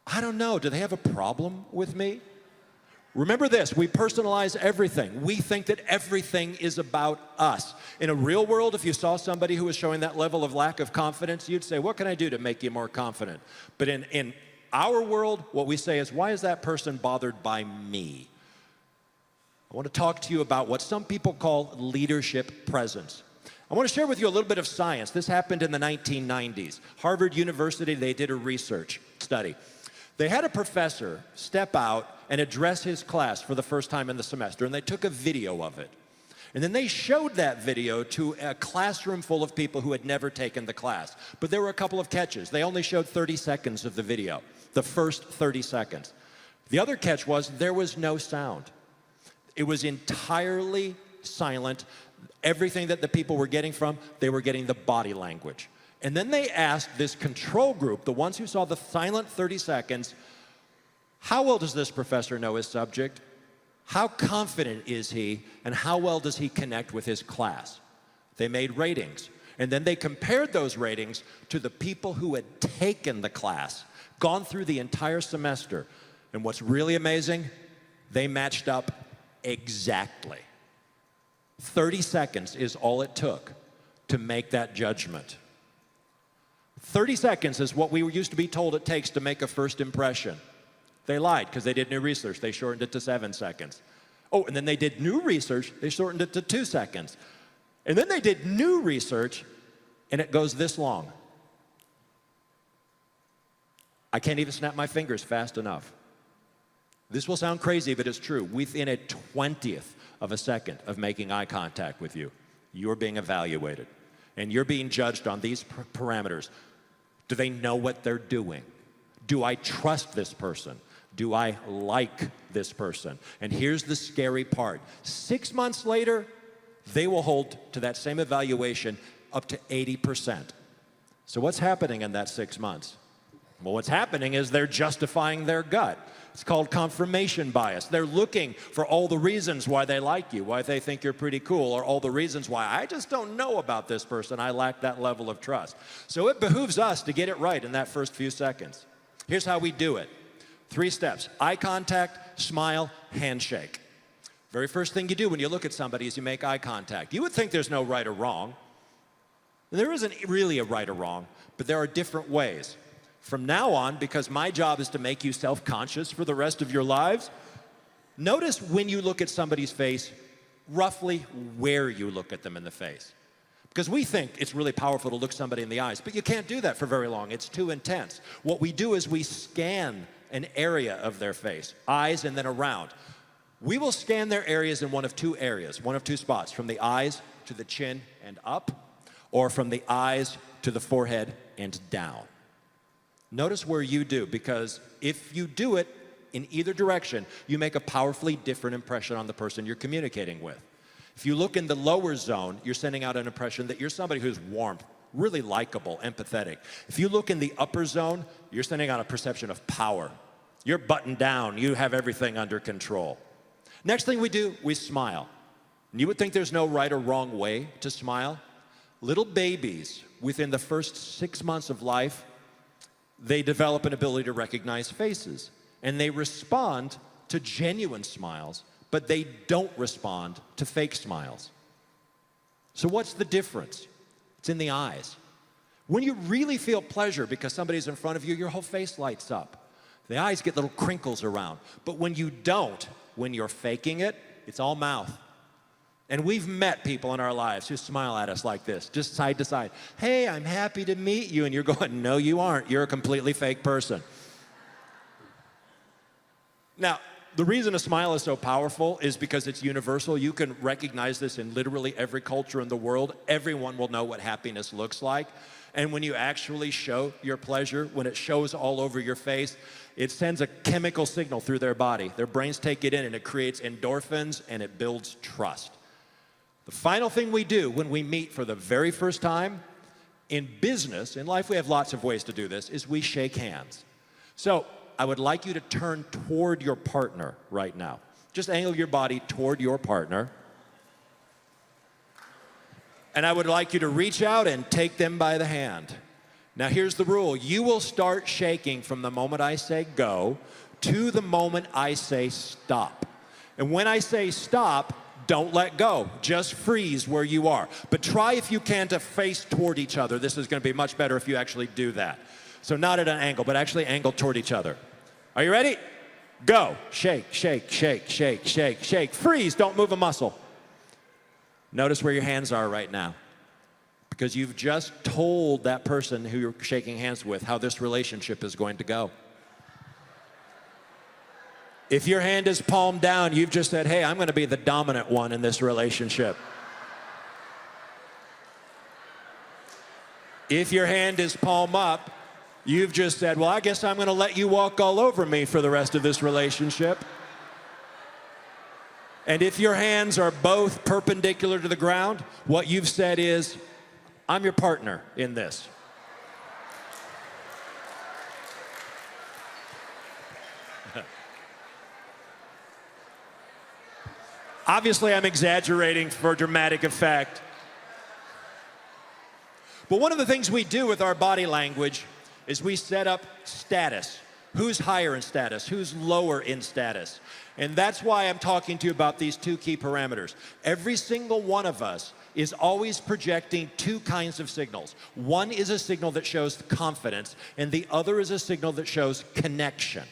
I don't know, do they have a problem with me? Remember this, we personalize everything. We think that everything is about us. In a real world, if you saw somebody who was showing that level of lack of confidence, you'd say, what can I do to make you more confident? But in our world, what we say is, why is that person bothered by me? I want to talk to you about what some people call leadership presence. I want to share with you a little bit of science. This happened in the 1990s. Harvard University, they did a research study. They had a professor step out and address his class for the first time in the semester, and they took a video of it. And then they showed that video to a classroom full of people who had never taken the class. But there were a couple of catches. They only showed 30 seconds of the video, the first 30 seconds. The other catch was there was no sound. It was entirely silent. Everything that the people were getting from, they were getting the body language. And then they asked this control group, the ones who saw the silent 30 seconds, how well does this professor know his subject? How confident is he? And how well does he connect with his class? They made ratings. And then they compared those ratings to the people who had taken the class, gone through the entire semester. And what's really amazing, they matched up exactly. 30 seconds is all it took to make that judgment. 30 seconds is what we used to be told it takes to make a first impression. They lied because they did new research. They shortened it to 7 seconds. Oh, and then they did new research. They shortened it to 2 seconds. And then they did new research, and it goes this long. I can't even snap my fingers fast enough. This will sound crazy, but it's true. Within a 20th of a second of making eye contact with you, you're being evaluated. And you're being judged on these parameters. Do they know what they're doing? Do I trust this person? Do I like this person? And here's the scary part. 6 months later, they will hold to that same evaluation up to 80%. So what's happening in that 6 months? Well, what's happening is they're justifying their gut. It's called confirmation bias. They're looking for all the reasons why they like you, why they think you're pretty cool, or all the reasons why I just don't know about this person. I lack that level of trust. So it behooves us to get it right in that first few seconds. Here's how we do it. 3 steps: eye contact, smile, handshake. Very first thing you do when you look at somebody is you make eye contact. You would think there's no right or wrong. There isn't really a right or wrong, but there are different ways. From now on, because my job is to make you self-conscious for the rest of your lives, notice when you look at somebody's face, roughly where you look at them in the face. Because we think it's really powerful to look somebody in the eyes, but you can't do that for very long. It's too intense. What we do is we scan an area of their face, eyes and then around. We will scan their areas in one of 2 areas, one of 2 spots, from the eyes to the chin and up, or from the eyes to the forehead and down. Notice where you do, because if you do it in either direction, you make a powerfully different impression on the person you're communicating with. If you look in the lower zone, you're sending out an impression that you're somebody who's warm, really likable, empathetic. If you look in the upper zone, you're sending out a perception of power. You're buttoned down. You have everything under control. Next thing we do, we smile. And you would think there's no right or wrong way to smile. Little babies, within the first 6 months of life, They develop an ability to recognize faces, and they respond to genuine smiles, but they don't respond to fake smiles. So what's the difference? It's in the eyes. When you really feel pleasure because somebody's in front of you, your whole face lights up. The eyes get little crinkles around. But when you don't, when you're faking it, it's all mouth. And we've met people in our lives who smile at us like this, just side to side. Hey, I'm happy to meet you. And you're going, no, you aren't. You're a completely fake person. Now, the reason a smile is so powerful is because it's universal. You can recognize this in literally every culture in the world. Everyone will know what happiness looks like. And when you actually show your pleasure, when it shows all over your face, it sends a chemical signal through their body. Their brains take it in, and it creates endorphins, and it builds trust. The final thing we do when we meet for the very first time, in business, in life we have lots of ways to do this, is we shake hands. So I would like you to turn toward your partner right now. Just angle your body toward your partner. And I would like you to reach out and take them by the hand. Now here's the rule. You will start shaking from the moment I say go to the moment I say stop. And when I say stop, don't let go. Just freeze where you are. But try if you can to face toward each other. This is going to be much better if you actually do that. So not at an angle, but actually angle toward each other. Are you ready? Go. Shake, shake, shake, shake, shake, shake. Freeze. Don't move a muscle. Notice where your hands are right now, because you've just told that person who you're shaking hands with how this relationship is going to go. If your hand is palm down, you've just said, hey, I'm going to be the dominant one in this relationship. If your hand is palm up, you've just said, well, I guess I'm going to let you walk all over me for the rest of this relationship. And if your hands are both perpendicular to the ground, what you've said is, I'm your partner in this. Obviously, I'm exaggerating for dramatic effect. But one of the things we do with our body language is we set up status. Who's higher in status? Who's lower in status? And that's why I'm talking to you about these two key parameters. Every single one of us is always projecting two kinds of signals. One is a signal that shows confidence, and the other is a signal that shows connection.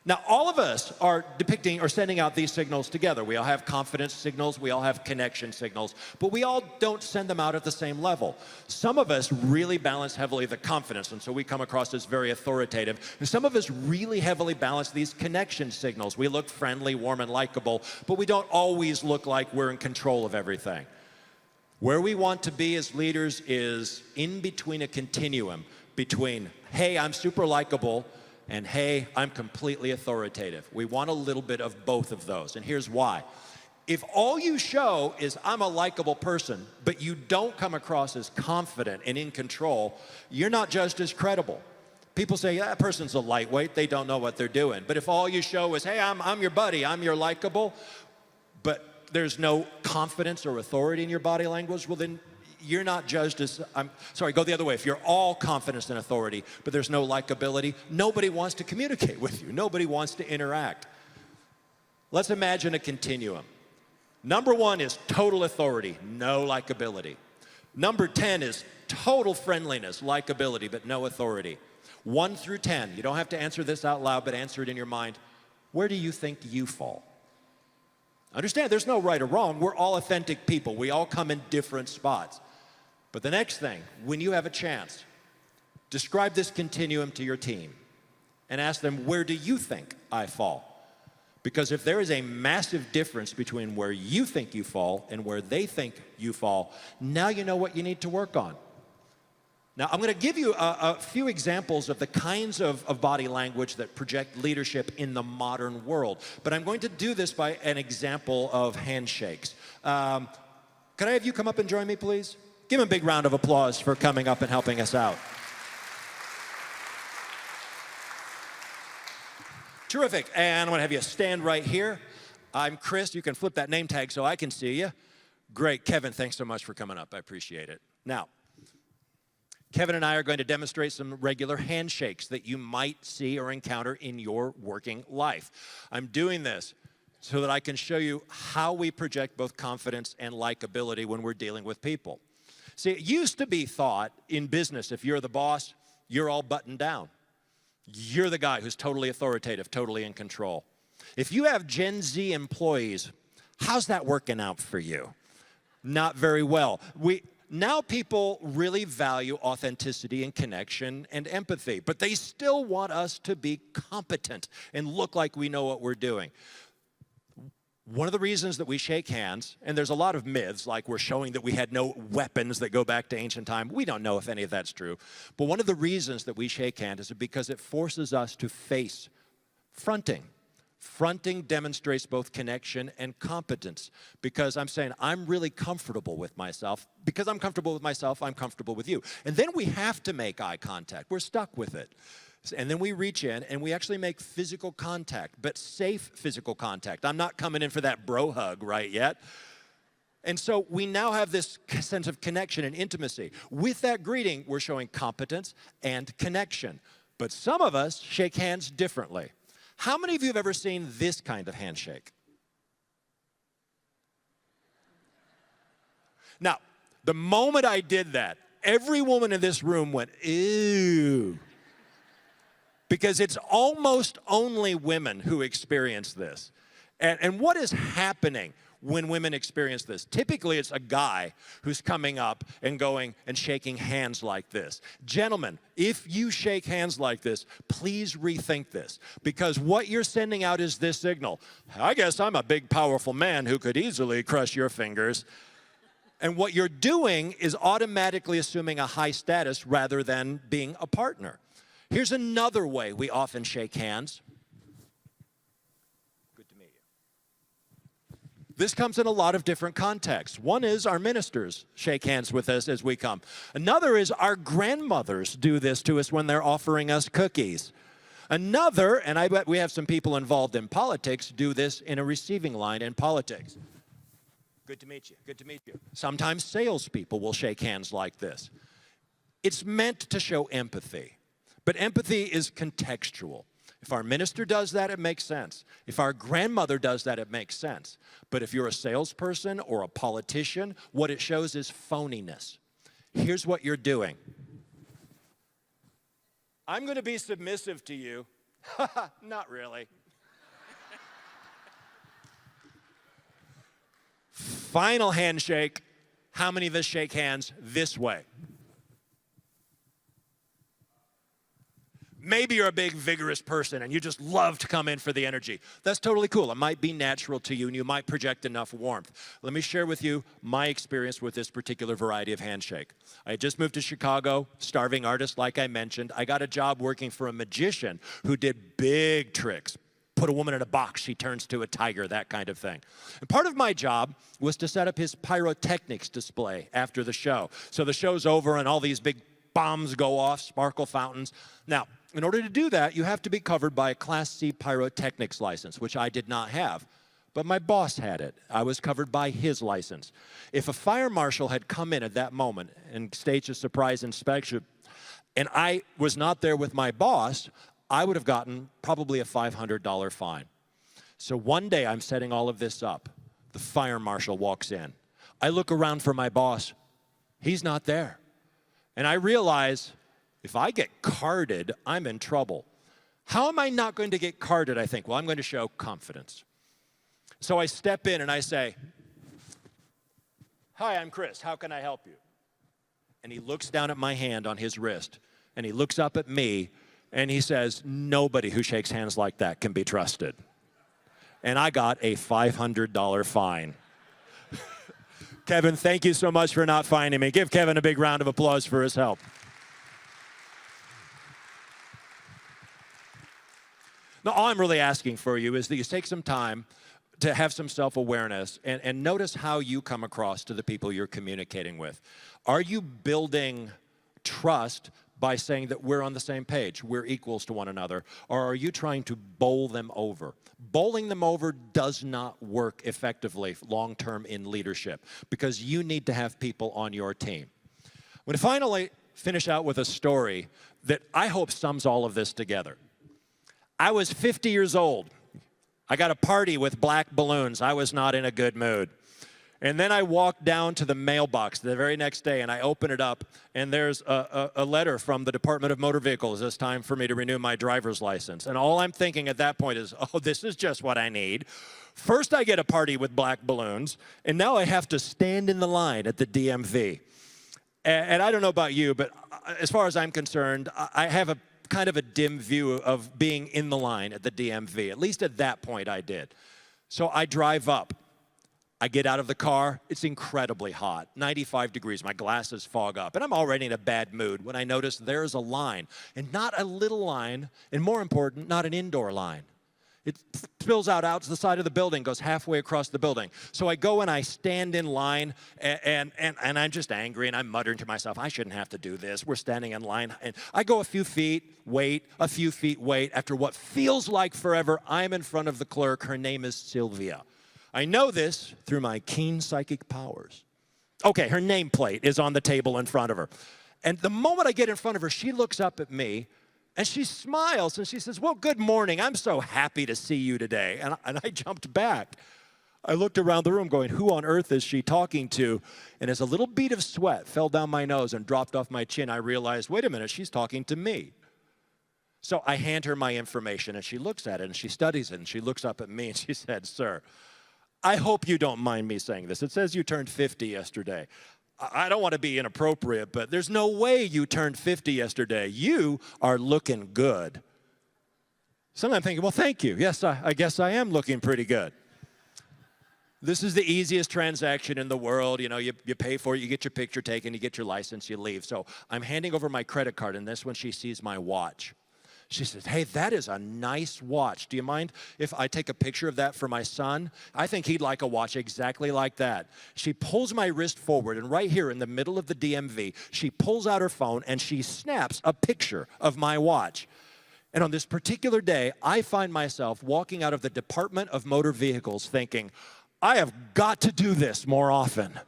Now, all of us are depicting or sending out these signals together. We all have confidence signals, we all have connection signals, but we all don't send them out at the same level. Some of us really balance heavily the confidence, and so we come across as very authoritative. And some of us really heavily balance these connection signals. We look friendly, warm, and likable, but we don't always look like we're in control of everything. Where we want to be as leaders is in between a continuum between, hey, I'm super likable, and hey, I'm completely authoritative. We want a little bit of both of those, and here's why. If all you show is I'm a likable person, but you don't come across as confident and in control, you're not judged as credible. People say, yeah, that person's a lightweight, they don't know what they're doing. But if all you show is, hey, I'm your buddy, I'm your likable, but there's no confidence or authority in your body language, well then you're not judged as, go the other way. If you're all confidence and authority, but there's no likability, nobody wants to communicate with you. Nobody wants to interact. Let's imagine a continuum. Number 1 is total authority, no likability. Number 10 is total friendliness, likability, but no authority. 1 through 10, you don't have to answer this out loud, but answer it in your mind. Where do you think you fall? Understand, there's no right or wrong. We're all authentic people. We all come in different spots. But the next thing, when you have a chance, describe this continuum to your team and ask them, where do you think I fall? Because if there is a massive difference between where you think you fall and where they think you fall, now you know what you need to work on. Now, I'm going to give you a few examples of the kinds of body language that project leadership in the modern world. But I'm going to do this by an example of handshakes. Can I have you come up and join me, please? Give him a big round of applause for coming up and helping us out. Terrific. And I'm going to have you stand right here. I'm Chris. You can flip that name tag so I can see you. Great. Kevin, thanks so much for coming up. I appreciate it. Now, Kevin and I are going to demonstrate some regular handshakes that you might see or encounter in your working life. I'm doing this so that I can show you how we project both confidence and likability when we're dealing with people. See, it used to be thought in business, if you're the boss, you're all buttoned down. You're the guy who's totally authoritative, totally in control. If you have Gen Z employees, how's that working out for you? Not very well. Now people really value authenticity and connection and empathy, but they still want us to be competent and look like we know what we're doing. One of the reasons that we shake hands, and there's a lot of myths, like we're showing that we had no weapons that go back to ancient time. We don't know if any of that's true. But one of the reasons that we shake hands is because it forces us to face fronting. Fronting demonstrates both connection and competence, because I'm saying I'm really comfortable with myself. Because I'm comfortable with myself, I'm comfortable with you. And then we have to make eye contact. We're stuck with it. And then we reach in and we actually make physical contact, but safe physical contact. I'm not coming in for that bro hug right yet. And so we now have this sense of connection and intimacy. With that greeting, we're showing competence and connection. But some of us shake hands differently. How many of you have ever seen this kind of handshake? Now, the moment I did that, every woman in this room went, ew. Because it's almost only women who experience this. And what is happening when women experience this? Typically, it's a guy who's coming up and going and shaking hands like this. Gentlemen, if you shake hands like this, please rethink this. Because what you're sending out is this signal. I guess I'm a big, powerful man who could easily crush your fingers. And what you're doing is automatically assuming a high status rather than being a partner. Here's another way we often shake hands. Good to meet you. This comes in a lot of different contexts. One is our ministers shake hands with us as we come. Another is our grandmothers do this to us when they're offering us cookies. Another, and I bet we have some people involved in politics, do this in a receiving line in politics. Good to meet you. Good to meet you. Sometimes salespeople will shake hands like this. It's meant to show empathy. But empathy is contextual. If our minister does that, it makes sense. If our grandmother does that, it makes sense. But if you're a salesperson or a politician, what it shows is phoniness. Here's what you're doing. I'm going to be submissive to you. Not really. Final handshake. How many of us shake hands this way? Maybe you're a big, vigorous person and you just love to come in for the energy. That's totally cool. It might be natural to you and you might project enough warmth. Let me share with you my experience with this particular variety of handshake. I had just moved to Chicago, starving artist like I mentioned. I got a job working for a magician who did big tricks. Put a woman in a box, she turns to a tiger, that kind of thing. And part of my job was to set up his pyrotechnics display after the show. So the show's over and all these big bombs go off, sparkle fountains. Now, in order to do that, you have to be covered by a Class C pyrotechnics license, which I did not have. But my boss had it. I was covered by his license. If a fire marshal had come in at that moment and staged a surprise inspection, and I was not there with my boss, I would have gotten probably a $500 fine. So one day I'm setting all of this up. The fire marshal walks in. I look around for my boss. He's not there. And I realize, if I get carded, I'm in trouble. How am I not going to get carded? I think, well, I'm going to show confidence. So I step in and I say, hi, I'm Chris. How can I help you? And he looks down at my hand on his wrist, and he looks up at me, and he says, nobody who shakes hands like that can be trusted. And I got a $500 fine. Kevin, thank you so much for not fining me. Give Kevin a big round of applause for his help. Now, all I'm really asking for you is that you take some time to have some self-awareness and notice how you come across to the people you're communicating with. Are you building trust by saying that we're on the same page, we're equals to one another, or are you trying to bowl them over? Bowling them over does not work effectively long-term in leadership because you need to have people on your team. When finally, finish out with a story that I hope sums all of this together. I was 50 years old. I got a party with black balloons. I was not in a good mood. And then I walked down to the mailbox the very next day, and I open it up, and there's a letter from the Department of Motor Vehicles. It's time for me to renew my driver's license. And all I'm thinking at that point is, oh, this is just what I need. First, I get a party with black balloons, and now I have to stand in the line at the DMV. And I don't know about you, but as far as I'm concerned, I have a kind of a dim view of being in the line at the DMV. At least at that point, I did. So I drive up. I get out of the car, it's incredibly hot, 95 degrees, my glasses fog up, and I'm already in a bad mood when I notice there's a line, and not a little line, and more important, not an indoor line. It spills out to the side of the building, goes halfway across the building. So I go and I stand in line, and I'm just angry, and I'm muttering to myself, I shouldn't have to do this. We're standing in line, and I go a few feet, wait, a few feet, wait. After what feels like forever, I'm in front of the clerk. Her name is Sylvia. I know this through my keen psychic powers. Okay, her nameplate is on the table in front of her. And the moment I get in front of her, she looks up at me, and she smiles, and she says, well, good morning. I'm so happy to see you today. And I jumped back. I looked around the room going, who on earth is she talking to? And as a little bead of sweat fell down my nose and dropped off my chin, I realized, wait a minute, she's talking to me. So I hand her my information, and she looks at it, and she studies it, and she looks up at me, and she said, sir, I hope you don't mind me saying this. It says you turned 50 yesterday. I don't want to be inappropriate, but there's no way you turned 50 yesterday. You are looking good. So I'm thinking, well, thank you. Yes, I guess I am looking pretty good. This is the easiest transaction in the world. You know, you pay for it, you get your picture taken, you get your license, you leave. So I'm handing over my credit card, and this when she sees my watch. She says, hey, that is a nice watch. Do you mind if I take a picture of that for my son? I think he'd like a watch exactly like that. She pulls my wrist forward, and right here in the middle of the DMV, she pulls out her phone, and she snaps a picture of my watch. And on this particular day, I find myself walking out of the Department of Motor Vehicles thinking, I have got to do this more often.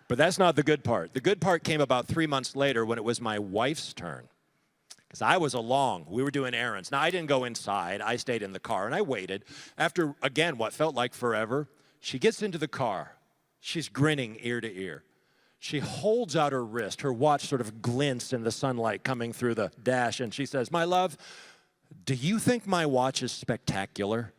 But that's not the good part. The good part came about 3 months later when it was my wife's turn. Because I was along. We were doing errands. Now, I didn't go inside. I stayed in the car, and I waited. After, again, what felt like forever, she gets into the car. She's grinning ear to ear. She holds out her wrist. Her watch sort of glints in the sunlight coming through the dash, and she says, my love, do you think my watch is spectacular?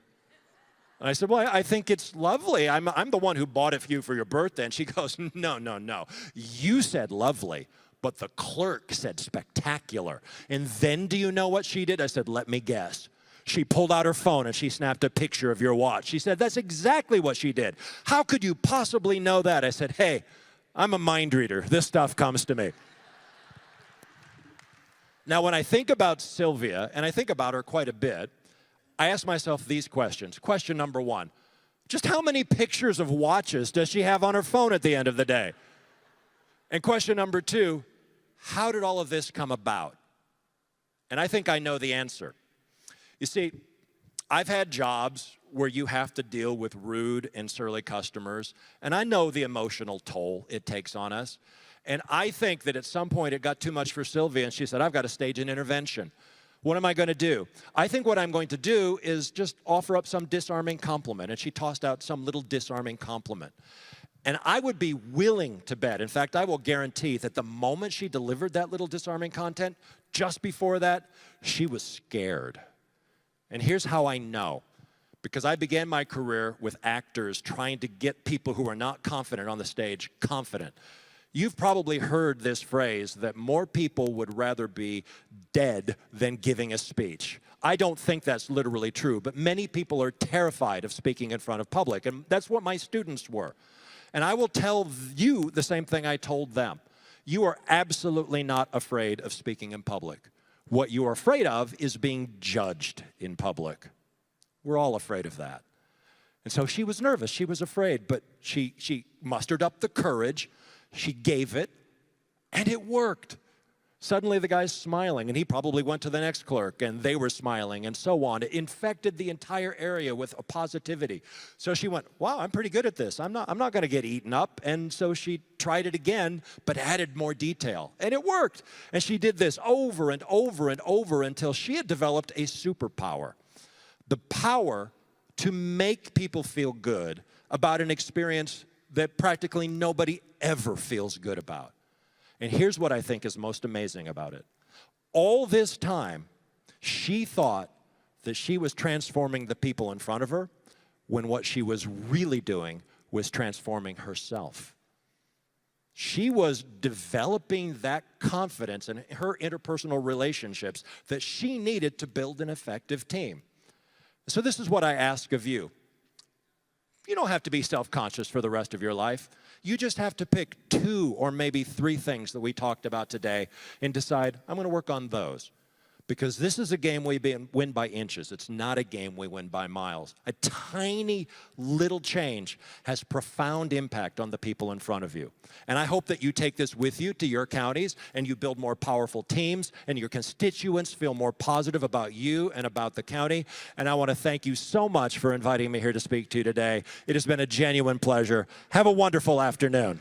And I said, well, I think it's lovely. I'm the one who bought it for you for your birthday. And she goes, no. You said lovely. But the clerk said spectacular. And then do you know what she did? I said, let me guess. She pulled out her phone and she snapped a picture of your watch. She said, that's exactly what she did. How could you possibly know that? I said, hey, I'm a mind reader. This stuff comes to me. Now, when I think about Sylvia, and I think about her quite a bit, I ask myself these questions. Question number one, just how many pictures of watches does she have on her phone at the end of the day? And question number two, how did all of this come about? And I think I know the answer. You see, I've had jobs where you have to deal with rude and surly customers, and I know the emotional toll it takes on us. And I think that at some point it got too much for Sylvia, and she said, I've got to stage an intervention. What am I going to do? I think what I'm going to do is just offer up some disarming compliment. And she tossed out some little disarming compliment. And I would be willing to bet, in fact, I will guarantee that the moment she delivered that little disarming content, just before that, she was scared. And here's how I know. Because I began my career with actors trying to get people who are not confident on the stage confident. You've probably heard this phrase that more people would rather be dead than giving a speech. I don't think that's literally true, but many people are terrified of speaking in front of public, and that's what my students were. And I will tell you the same thing I told them. You are absolutely not afraid of speaking in public. What you are afraid of is being judged in public. We're all afraid of that. And so she was nervous, she was afraid, but she mustered up the courage, she gave it, and it worked. Suddenly the guy's smiling, and he probably went to the next clerk, and they were smiling, and so on. It infected the entire area with a positivity. So she went, wow, I'm pretty good at this. I'm not going to get eaten up. And so she tried it again, but added more detail. And it worked. And she did this over and over and over until she had developed a superpower. The power to make people feel good about an experience that practically nobody ever feels good about. And here's what I think is most amazing about it. All this time, she thought that she was transforming the people in front of her, when what she was really doing was transforming herself. She was developing that confidence in her interpersonal relationships that she needed to build an effective team. So this is what I ask of you. You don't have to be self-conscious for the rest of your life. You just have to pick 2 or maybe 3 things that we talked about today and decide, I'm going to work on those. Because this is a game we win by inches. It's not a game we win by miles. A tiny little change has profound impact on the people in front of you. And I hope that you take this with you to your counties and you build more powerful teams and your constituents feel more positive about you and about the county. And I want to thank you so much for inviting me here to speak to you today. It has been a genuine pleasure. Have a wonderful afternoon.